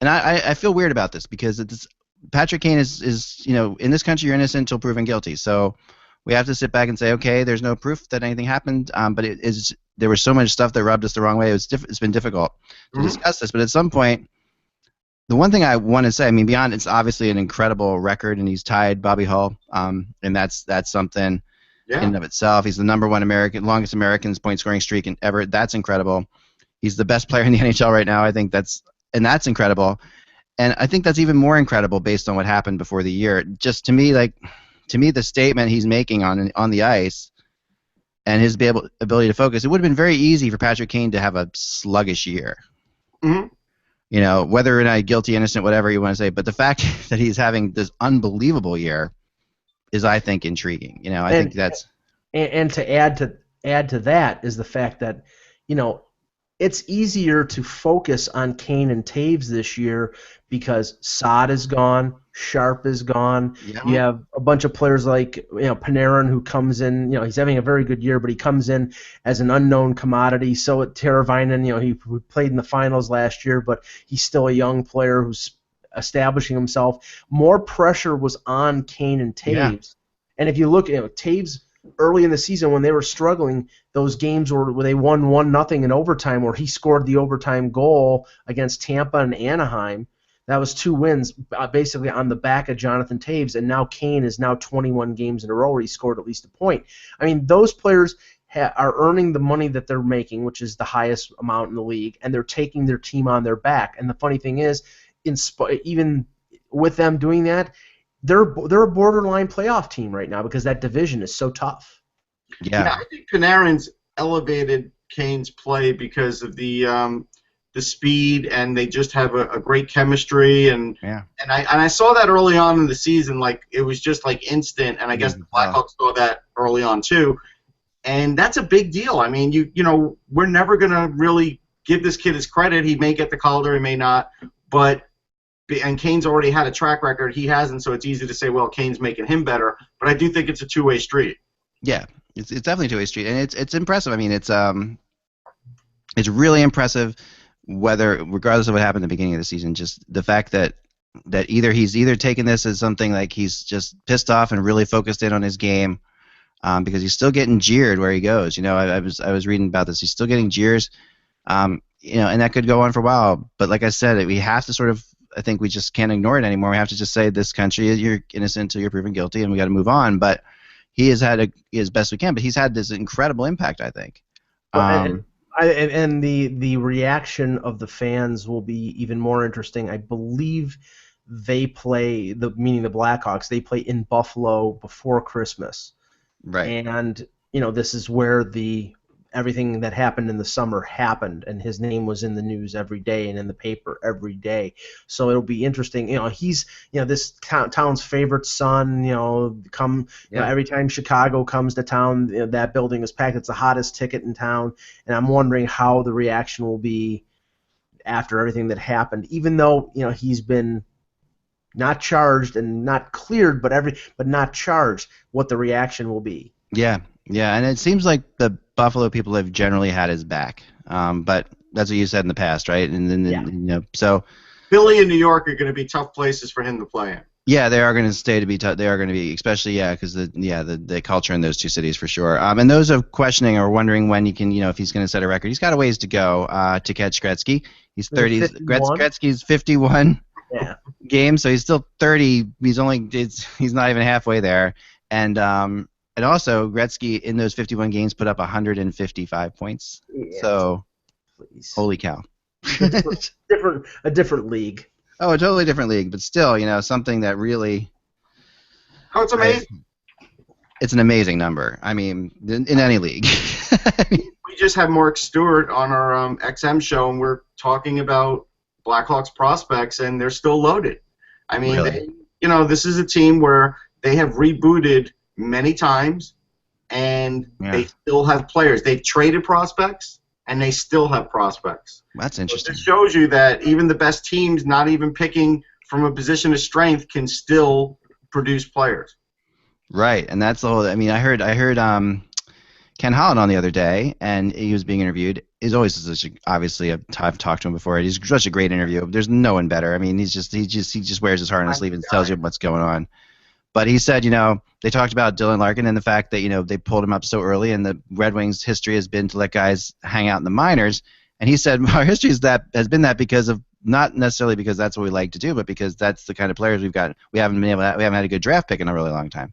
and I feel weird about this because Patrick Kane is in this country you're innocent until proven guilty. So we have to sit back and say, okay, there's no proof that anything happened, but there was so much stuff that rubbed us the wrong way. It's been difficult to discuss this, but at some point, the one thing I want to say, I mean, beyond it's obviously an incredible record, and he's tied Bobby Hull, and that's something. In and of itself. He's the number one longest American point scoring streak ever. That's incredible. He's the best player in the NHL right now. I think that's incredible. And I think that's even more incredible based on what happened before the year. Just to me, the statement he's making on the ice and his ability to focus, it would have been very easy for Patrick Kane to have a sluggish year. Mm-hmm. Whether or not guilty, innocent, whatever you want to say, but the fact that he's having this unbelievable year is, I think, intriguing. I think that's and to add to that is the fact that it's easier to focus on Kane and Taves this year because Saad is gone, Sharp is gone. Yeah. You have a bunch of players like Panarin who comes in. He's having a very good year, but he comes in as an unknown commodity. So at Teravainen, he played in the finals last year, but he's still a young player who's establishing himself. More pressure was on Kane and Taves. Yeah. And if you look at Taves early in the season when they were struggling, those games where they won 1-0 in overtime, where he scored the overtime goal against Tampa and Anaheim. That was 2 wins basically on the back of Jonathan Taves, and now Kane is now 21 games in a row where he scored at least a point. I mean, those players are earning the money that they're making, which is the highest amount in the league, and they're taking their team on their back. And the funny thing is, even with them doing that, they're a borderline playoff team right now because that division is so tough. Yeah, I think Panarin's elevated Kane's play because of the speed, and they just have a great chemistry. And I saw that early on in the season, like it was just like instant. And I guess the Blackhawks saw that early on too. And that's a big deal. I mean, we're never gonna really give this kid his credit. He may get the Calder, he may not, and Kane's already had a track record. He hasn't, so it's easy to say, well, Kane's making him better. But I do think it's a two-way street. Yeah, it's definitely a two-way street, and it's impressive. I mean, it's really impressive, regardless of what happened at the beginning of the season. Just the fact that he's either taking this as something like he's just pissed off and really focused in on his game, because he's still getting jeered where he goes. I was reading about this. He's still getting jeers, and that could go on for a while. But like I said, we have to sort of. I think we just can't ignore it anymore. We have to just say this country, you're innocent until you're proven guilty, and we got to move on. But he has had as best we can, but he's had this incredible impact, I think. And the reaction of the fans will be even more interesting. I believe they play, meaning the Blackhawks, they play in Buffalo before Christmas. Right. And, this is where everything that happened in the summer happened, and his name was in the news every day and in the paper every day. So it'll be interesting. He's this town's favorite son. Every time Chicago comes to town, that building is packed. It's the hottest ticket in town, and I'm wondering how the reaction will be after everything that happened. Even though he's been not charged and not cleared, but not charged, what the reaction will be. Yeah, yeah, and it seems like the Buffalo people have generally had his back. But that's what you said in the past, right? And then Yeah. so Philly and New York are going to be tough places for him to play in. yeah, they are going to stay to be tough. They are going to be, especially because the culture in those two cities for sure. And those of questioning or wondering when if he's going to set a record, he's got a ways to go to catch Gretzky. He's 30. Gretzky's 51 games, so he's still 30. He's not even halfway there. And also Gretzky in those 51 games put up 155 points. Yeah. So, holy cow! a different league. Oh, a totally different league, but still, something that really. Oh, it's amazing. It's an amazing number. I mean, in any league. We just had Mark Stewart on our XM show, and we're talking about Blackhawks prospects, and they're still loaded. I mean, really? This is a team where they have rebooted many times, and they still have players. They've traded prospects, and they still have prospects. That's interesting. So it shows you that even the best teams, not even picking from a position of strength, can still produce players. Right, and that's the whole. I mean, I heard Ken Holland on the other day, and he was being interviewed. He's always obviously I've talked to him before. He's such a great interview. There's no one better. I mean, he just wears his heart on his sleeve and tells you what's going on. But he said, they talked about Dylan Larkin and the fact that they pulled him up so early, and the Red Wings' history has been to let guys hang out in the minors. And he said our history has been that because of not necessarily because that's what we like to do, but because that's the kind of players we've got. We haven't had a good draft pick in a really long time.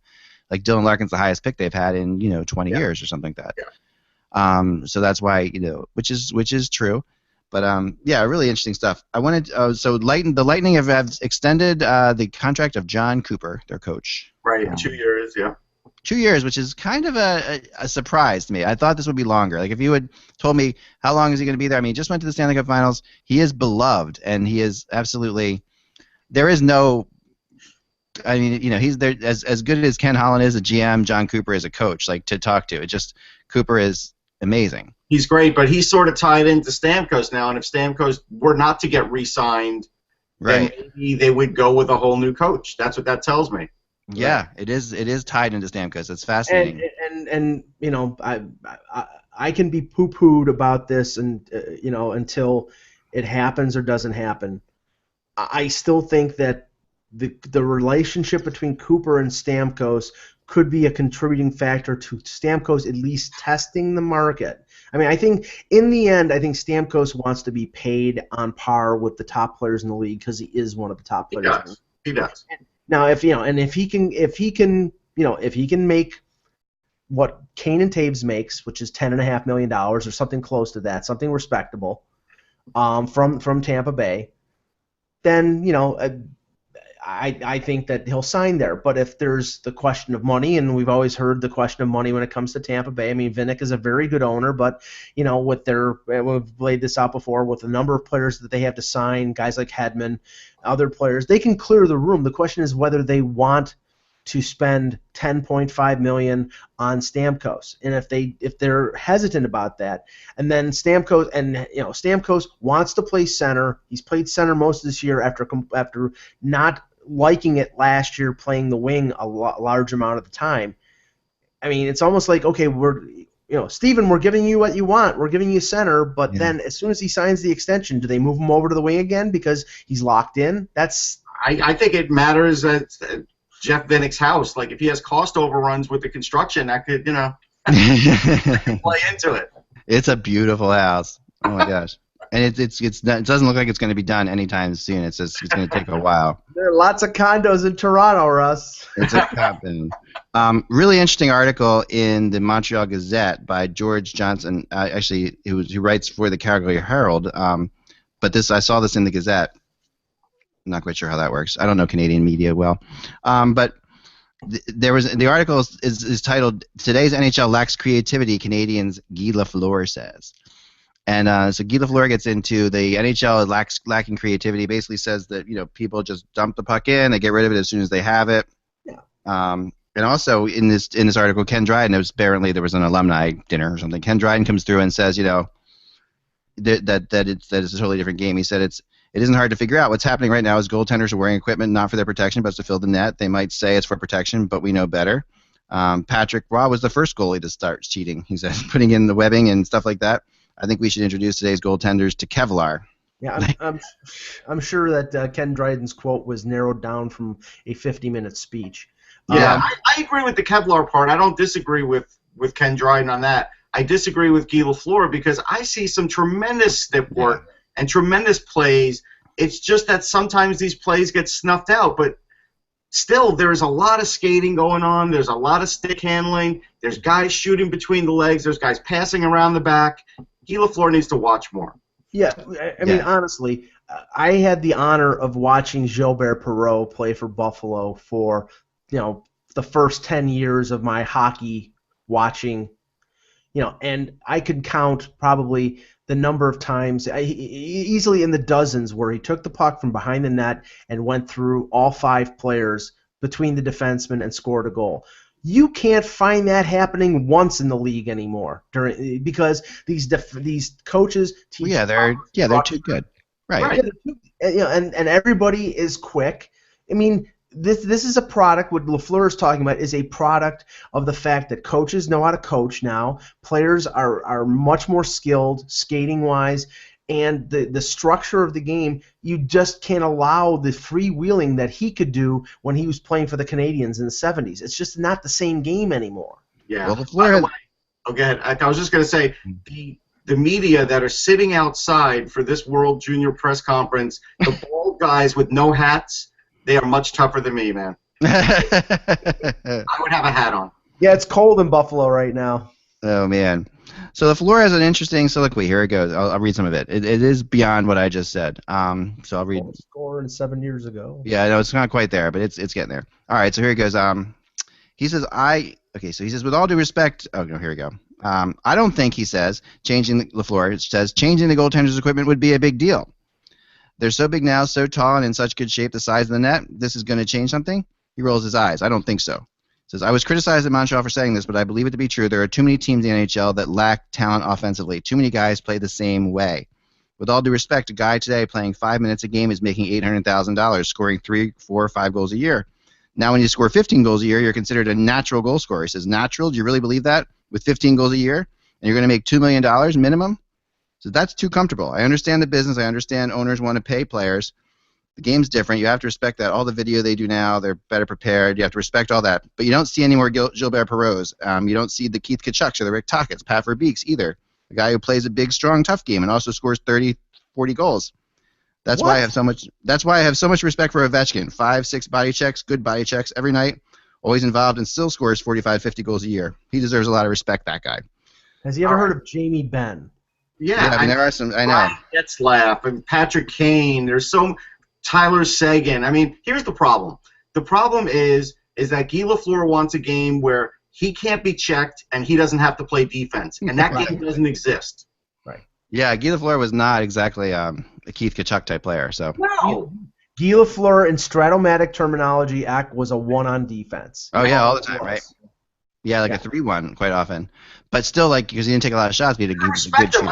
Like Dylan Larkin's the highest pick they've had in 20 years or something like that. Yeah. So that's why which is true. But really interesting stuff. I wanted the Lightning have extended the contract of John Cooper, their coach. Right, 2 years, yeah. 2 years, which is kind of a surprise to me. I thought this would be longer. Like if you had told me how long is he going to be there, I mean, he just went to the Stanley Cup Finals. He is beloved, and he is absolutely. There is no. I mean, he's there as good as Ken Holland is a GM. John Cooper is a coach, like to talk to. Cooper is amazing. He's great, but he's sort of tied into Stamkos now, and if Stamkos were not to get re-signed, then maybe they would go with a whole new coach. That's what that tells me. Yeah, it is tied into Stamkos. It's fascinating. And I can be poo-pooed about this and until it happens or doesn't happen. I still think that the relationship between Cooper and Stamkos could be a contributing factor to Stamkos at least testing the market. I mean, I think in the end, Stamkos wants to be paid on par with the top players in the league because he is one of the top players. He does. Now, if he can make what Kane and Taves makes, which is $10.5 million or something close to that, something respectable, from Tampa Bay, then I think that he'll sign there. But if there's the question of money, and we've always heard the question of money when it comes to Tampa Bay. I mean, Vinnick is a very good owner, but we've laid this out before with the number of players that they have to sign, guys like Hedman, other players, they can clear the room. The question is whether they want to spend $10.5 million on Stamkos, and if they're hesitant about that, and then Stamkos wants to play center. He's played center most of this year after not liking it last year, playing the wing a large amount of the time. I mean, it's almost like, okay, Steven, we're giving you what you want. We're giving you center, but then as soon as he signs the extension, do they move him over to the wing again because he's locked in? I think it matters that Jeff Vinnick's house. Like if he has cost overruns with the construction, that could play into it. It's a beautiful house. Oh my gosh. And it doesn't look like it's going to be done anytime soon. It's going to take a while. There are lots of condos in Toronto, Russ. It's happening. Really interesting article in the Montreal Gazette by George Johnson. Actually, he writes for the Calgary Herald. But I saw this in the Gazette. I'm not quite sure how that works. I don't know Canadian media well. But the article is titled "Today's NHL Lacks Creativity, Canadians' Guy Lafleur says." And so Guy Lafleur gets into the NHL lacking creativity. Basically says that people just dump the puck in, they get rid of it as soon as they have it. Yeah. And also in this article, Ken Dryden, apparently there was an alumni dinner or something. Ken Dryden comes through and says that it's a totally different game. He said it's It isn't hard to figure out. What's happening right now is goaltenders are wearing equipment not for their protection, but to fill the net. They might say it's for protection, but we know better. Patrick Roy was the first goalie to start cheating. He said putting in the webbing and stuff like that. I think we should introduce today's goaltenders to Kevlar. Yeah, I'm sure that Ken Dryden's quote was narrowed down from a 50-minute speech. Yeah, I agree with the Kevlar part. I don't disagree with Ken Dryden on that. I disagree with Guy Lafleur because I see some tremendous stick work and tremendous plays. It's just that sometimes these plays get snuffed out, but still there's a lot of skating going on. There's a lot of stick handling. There's guys shooting between the legs. There's guys passing around the back. Guy Lafleur needs to watch more. Yeah, I mean, honestly, I had the honor of watching Gilbert Perreault play for Buffalo for, the first 10 years of my hockey watching, and I could count probably the number of times, easily in the dozens, where he took the puck from behind the net and went through all 5 players between the defensemen and scored a goal. You can't find that happening once in the league anymore, because these coaches teach. They're too good, right? And everybody is quick. I mean, this is a product. What Lafleur is talking about is a product of the fact that coaches know how to coach now. Players are much more skilled skating wise. And the structure of the game, you just can't allow the freewheeling that he could do when he was playing for the Canadiens in the 70s. It's just not the same game anymore. Yeah. Well, go ahead. I was just going to say, the media that are sitting outside for this World Junior press conference, the bald guys with no hats, they are much tougher than me, man. I would have a hat on. Yeah, it's cold in Buffalo right now. Oh, man. So the floor has an interesting soliloquy. Here it goes. I'll read some of it. It is beyond what I just said. So I'll read. Scoring 7 years ago. Yeah, no, it's not quite there, but it's getting there. All right, so here he goes. He says, with all due respect. Oh no, here we go. I don't think, he says, changing the goaltender's equipment would be a big deal. They're so big now, so tall, and in such good shape, the size of the net. This is going to change something? He rolls his eyes. I don't think so. Says, I was criticized at Montreal for saying this, but I believe it to be true. There are too many teams in the NHL that lack talent offensively. Too many guys play the same way. With all due respect, a guy today playing 5 minutes a game is making $800,000, scoring 3, 4, 5 goals a year. Now when you score 15 goals a year, you're considered a natural goal scorer. He says, natural? Do you really believe that? With 15 goals a year? And you're going to make $2 million minimum? So that's too comfortable. I understand the business. I understand owners want to pay players. The game's different. You have to respect that. All the video they do now, they're better prepared. You have to respect all that. But you don't see any more Gilbert Perreaults. You don't see the Keith Tkachuks or the Rick Tocchet's, Pat Verbeeks either. The guy who plays a big, strong, tough game and also scores 30, 40 goals. That's why I have so much respect for Ovechkin. 5, 6 body checks, good body checks every night, always involved, and still scores 45, 50 goals a year. He deserves a lot of respect, that guy. Has he ever heard of Jamie Benn? Yeah, I mean, there are some. I know. Getzlaf and Patrick Kane. There's Tyler Seguin. I mean, here's the problem. The problem is that Guy Lafleur wants a game where he can't be checked and he doesn't have to play defense, and that game doesn't exist. Right. Yeah, Guy Lafleur was not exactly a Keith Tkachuk type player. So. No. Guy Lafleur, in Stratomatic terminology, was a one on defense. Oh yeah, all the time, right? Yeah, like a 3-1 quite often, but still, because he didn't take a lot of shots, he had a good shooter.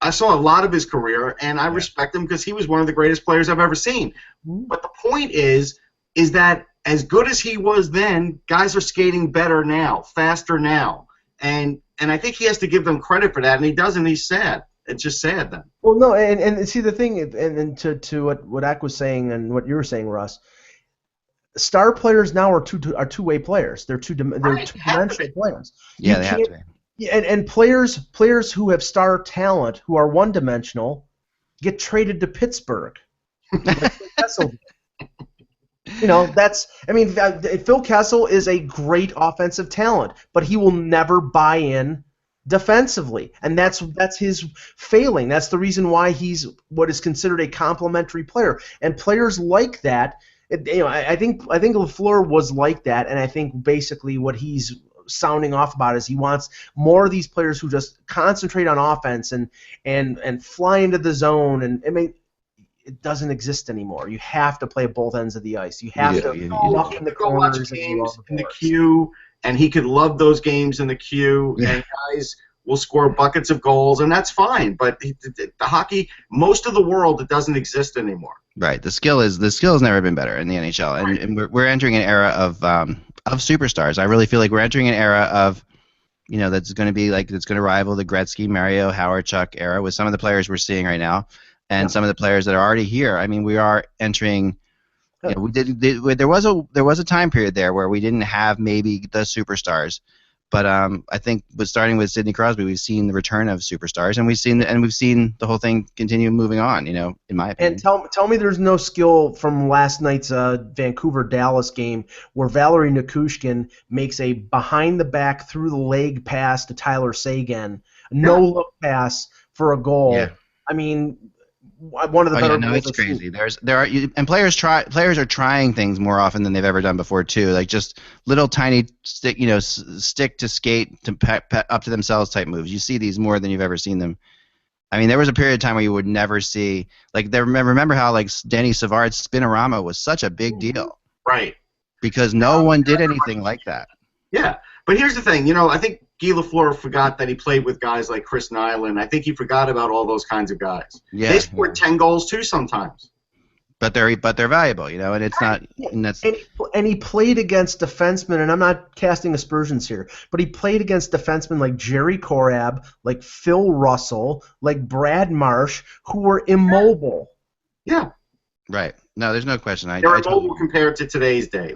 I saw a lot of his career, and I respect him because he was one of the greatest players I've ever seen. But the point is that as good as he was then, guys are skating better now, faster now, and I think he has to give them credit for that, and he doesn't. He's sad. It's just sad then. Well, no, and see the thing, and to what Ak was saying and what you were saying, Russ. Star players now are two-way players. They're two-dimensional players. Yeah, they have to be. And players who have star talent, who are one-dimensional, get traded to Pittsburgh. Phil Kessel is a great offensive talent, but he will never buy in defensively, and that's his failing. That's the reason why he's what is considered a complementary player. And players like that. I think Lafleur was like that, and I think basically what he's sounding off about is he wants more of these players who just concentrate on offense and fly into the zone. And I mean, it doesn't exist anymore. You have to play both ends of the ice. You have to look in the corners games in the queue, and he could love those games in the queue. And guys will score buckets of goals, and that's fine. But the hockey, most of the world, it doesn't exist anymore. Right. The skill has never been better in the NHL, and we're entering an era of superstars. I really feel like we're entering an era of, that's going to be like, it's going to rival the Gretzky, Mario, Howard, Chuck era with some of the players we're seeing right now, and some of the players that are already here. I mean, we are entering. There was a time period there where we didn't have maybe the superstars, but I think starting with Sidney Crosby, we've seen the return of superstars, and we've seen the whole thing continue moving on. In my opinion. And tell me, there's no skill from last night's Vancouver Dallas game where Valerie Nikushkin makes a behind the back through the leg pass to Tyler Seguin, no look pass for a goal. Yeah. I mean, one of the better. No, it's crazy. Players are trying things more often than they've ever done before too. Like just little tiny stick to skate to up to themselves type moves. You see these more than you've ever seen them. I mean, there was a period of time where you would never see remember how like Danny Savard's spinorama was such a big deal, right? Because no one did anything like that. Yeah, but here's the thing. I think Guy Lafleur forgot that he played with guys like Chris Nyland. I think he forgot about all those kinds of guys. Yeah, they scored 10 goals too sometimes. But they're valuable, and it's not. And he played against defensemen, and I'm not casting aspersions here, but he played against defensemen like Jerry Korab, like Phil Russell, like Brad Marsh, who were immobile. Yeah. Right. No, there's no question. They're immobile compared to today's day.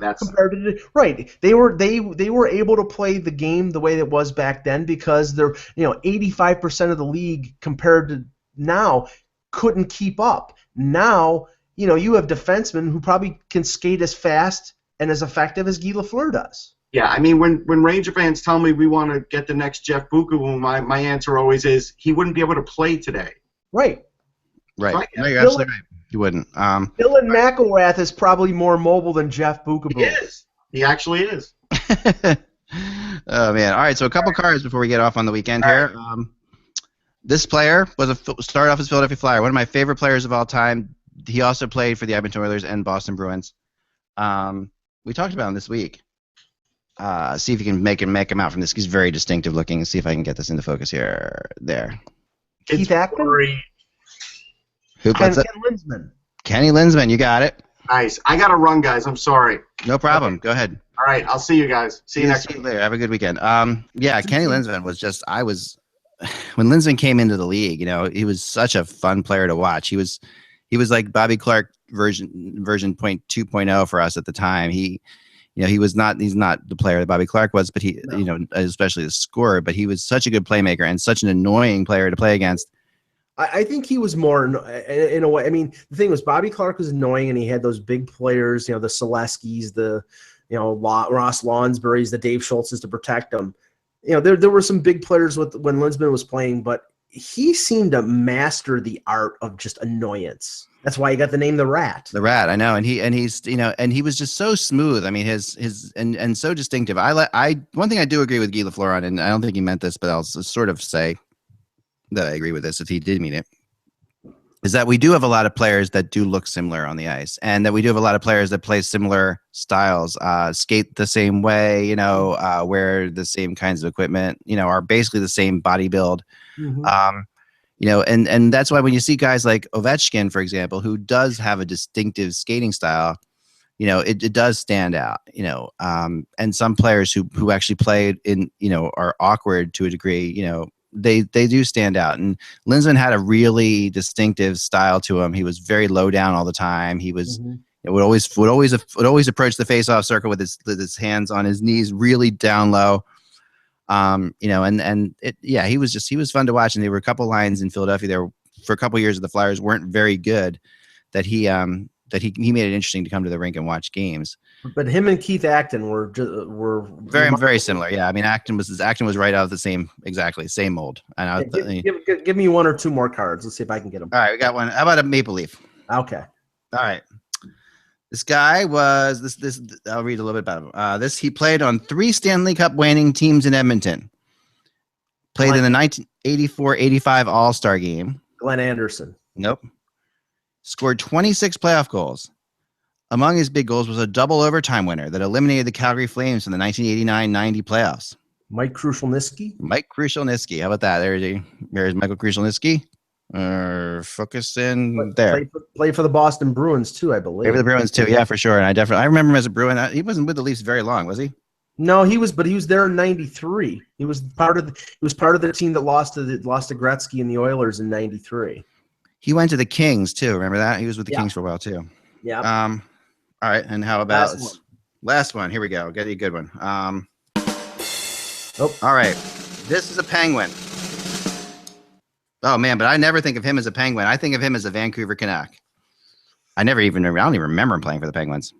Right. They were able to play the game the way it was back then because they're 85% of the league compared to now couldn't keep up. Now you have defensemen who probably can skate as fast and as effective as Guy Lafleur does. Yeah, I mean, when Ranger fans tell me we want to get the next Jeff Bukavu, my answer always is he wouldn't be able to play today. Right. Right. No, you're absolutely right. You wouldn't. Dylan McElrath is probably more mobile than Jeff Bukavu. He is. He actually is. Oh, man. All right, so a couple cards before we get off on the weekend here. This player started off as Philadelphia Flyer, one of my favorite players of all time. He also played for the Edmonton Oilers and Boston Bruins. We talked about him this week. See if you can make him out from this. He's very distinctive looking. See if I can get this into focus here. There. Keith Acton? Ken Linsman. Kenny Linsman, you got it. Nice. I got to run, guys. I'm sorry. No problem. Okay. Go ahead. All right. I'll see you guys. See you next week. Later. Have a good weekend. Yeah, Kenny Linsman was just. When Linsman came into the league, he was such a fun player to watch. He was like Bobby Clark version 2.0 for us at the time. He's not the player that Bobby Clark was, but especially the scorer. But he was such a good playmaker and such an annoying player to play against. I think he was more in a way. I mean, the thing was Bobby Clark was annoying, and he had those big players, the Seleskis, the Ross Lonsberrys, the Dave Schultzes to protect him. There were some big players when Linsman was playing, but he seemed to master the art of just annoyance. That's why he got the name the Rat. The Rat, I know, and he was just so smooth. I mean, his and so distinctive. One thing I do agree with Guy Lafleur on, and I don't think he meant this, but I'll sort of say that I agree with this if he did mean it, is that we do have a lot of players that do look similar on the ice, and that we do have a lot of players that play similar styles, skate the same way, wear the same kinds of equipment, are basically the same body build. Mm-hmm. And that's why when you see guys like Ovechkin, for example, who does have a distinctive skating style, it does stand out, and some players who actually play in, are awkward to a degree, they do stand out. And Linsman had a really distinctive style to him. He was very low down all the time. He was would always approach the face-off circle with his hands on his knees, really down low. He was fun to watch. And there were a couple lines in Philadelphia there for a couple years of the Flyers weren't very good that he made it interesting to come to the rink and watch games. But him and Keith Acton were very, very similar. Yeah, I mean, Acton was right out of the same mold. And give me one or two more cards. Let's see if I can get them. All right, we got one. How about a Maple Leaf? Okay. All right. This guy was this. I'll read a little bit about him. He played on 3 Stanley Cup winning teams in Edmonton. Played in the 1984-85 All-Star game. Glenn Anderson. Nope. Scored 26 playoff goals. Among his big goals was a double overtime winner that eliminated the Calgary Flames in the 1989-90 playoffs. Mike Krushelnyski. Mike Krushelnyski. How about that? There's Michael Krushelnyski. Focus in there. Played for the Boston Bruins too, I believe. Played for the Bruins too, yeah, for sure. And I remember him as a Bruin. He wasn't with the Leafs very long, was he? No, he was there in '93. He was part of the team that lost to Gretzky and the Oilers in '93. He went to the Kings too. Remember that? He was with the Kings for a while too. Yeah. All right, and how about last one? Here we go. Get you a good one. All right. This is a Penguin. Oh man, but I never think of him as a Penguin. I think of him as a Vancouver Canuck. I don't even remember him playing for the Penguins.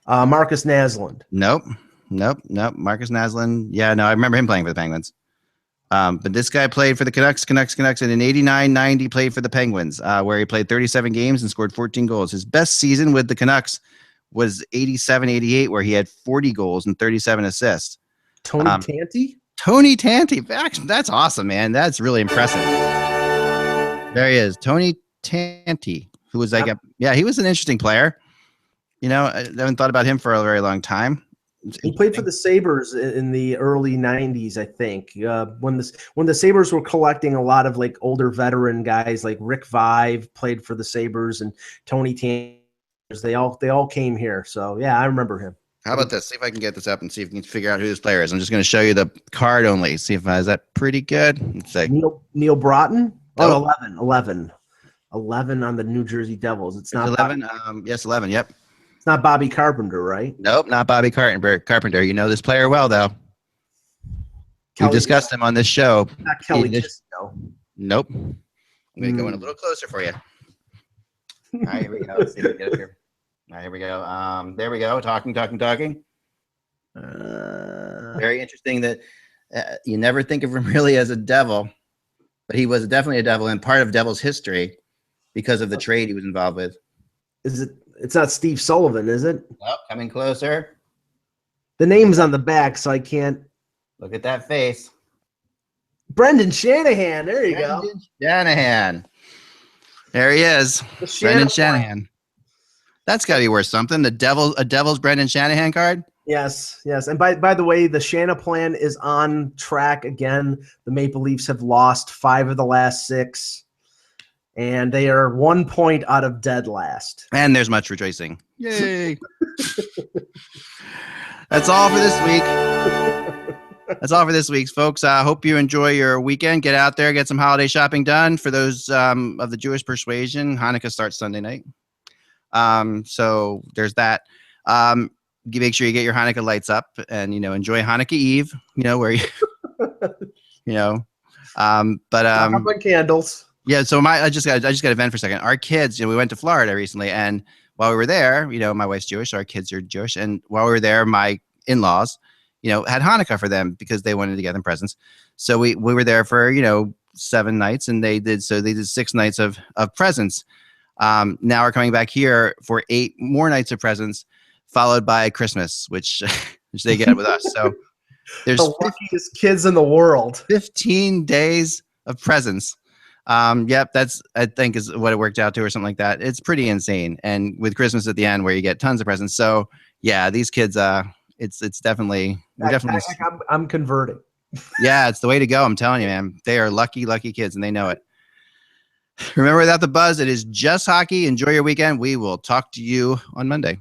Marcus Naslund. Nope. Marcus Naslund. Yeah, no, I remember him playing for the Penguins. But this guy played for the Canucks, and in 89-90 played for the Penguins, where he played 37 games and scored 14 goals. His best season with the Canucks was 87-88, where he had 40 goals and 37 assists. Tony Tanti? Tony Tanti. That's awesome, man. That's really impressive. There he is. Tony Tanti, who was he was an interesting player. You know, I haven't thought about him for a very long time. He played for the Sabres in the early '90s, I think. When the Sabres were collecting a lot of like older veteran guys, like Rick Vive played for the Sabres, and Tony Tanti. They all came here. So yeah, I remember him. How about this? See if I can get this up and see if you can figure out who this player is. I'm just going to show you the card only. See if is that pretty good. Let's see. Neil Broughton. Nope. Oh, 11 on the New Jersey Devils. It's not 11. Yes, 11. Yep. It's not Bobby Carpenter, right? Nope, not Bobby Carpenter. You know this player well, though. We discussed him on this show. Not Kelly Kisco. Nope. I'm going to go in a little closer for you. All right, here we go. Let's see if we can get it here. All right, here we go. There we go. Talking. Very interesting that you never think of him really as a Devil, but he was definitely a Devil and part of Devil's history because of the trade he was involved with. It's not Steve Sullivan, is it? Oh, coming closer. The name's on the back, so I can't. Look at that face. Brendan Shanahan. There you go. Shanahan. There he is. Brendan Shanahan. That's got to be worth something. A Devil's Brendan Shanahan card? Yes. And by the way, the Shana plan is on track again. The Maple Leafs have lost 5 of the last 6, and they are 1 point out of dead last. And there's much rejoicing. Yay. That's all for this week. That's all for this week, folks. I hope you enjoy your weekend. Get out there, get some holiday shopping done. For those of the Jewish persuasion, Hanukkah starts Sunday night. So there's that. Make sure you get your Hanukkah lights up and, enjoy Hanukkah Eve, where you, but candles. Yeah. So I just got to vent for a second. Our kids, we went to Florida recently, and while we were there, my wife's Jewish, our kids are Jewish. And while we were there, my in-laws, had Hanukkah for them because they wanted to get them presents. So we were there for, 7 nights, and they did 6 nights of presents. Now we're coming back here for 8 more nights of presents, followed by Christmas, which they get with us. So there's the luckiest kids in the world. 15 days of presents. Yep, that's I think is what it worked out to, or something like that. It's pretty insane. And with Christmas at the end, where you get tons of presents. So yeah, these kids, it's definitely I'm converting. Yeah, it's the way to go. I'm telling you, man. They are lucky kids, and they know it. Remember, without the buzz, it is just hockey. Enjoy your weekend. We will talk to you on Monday.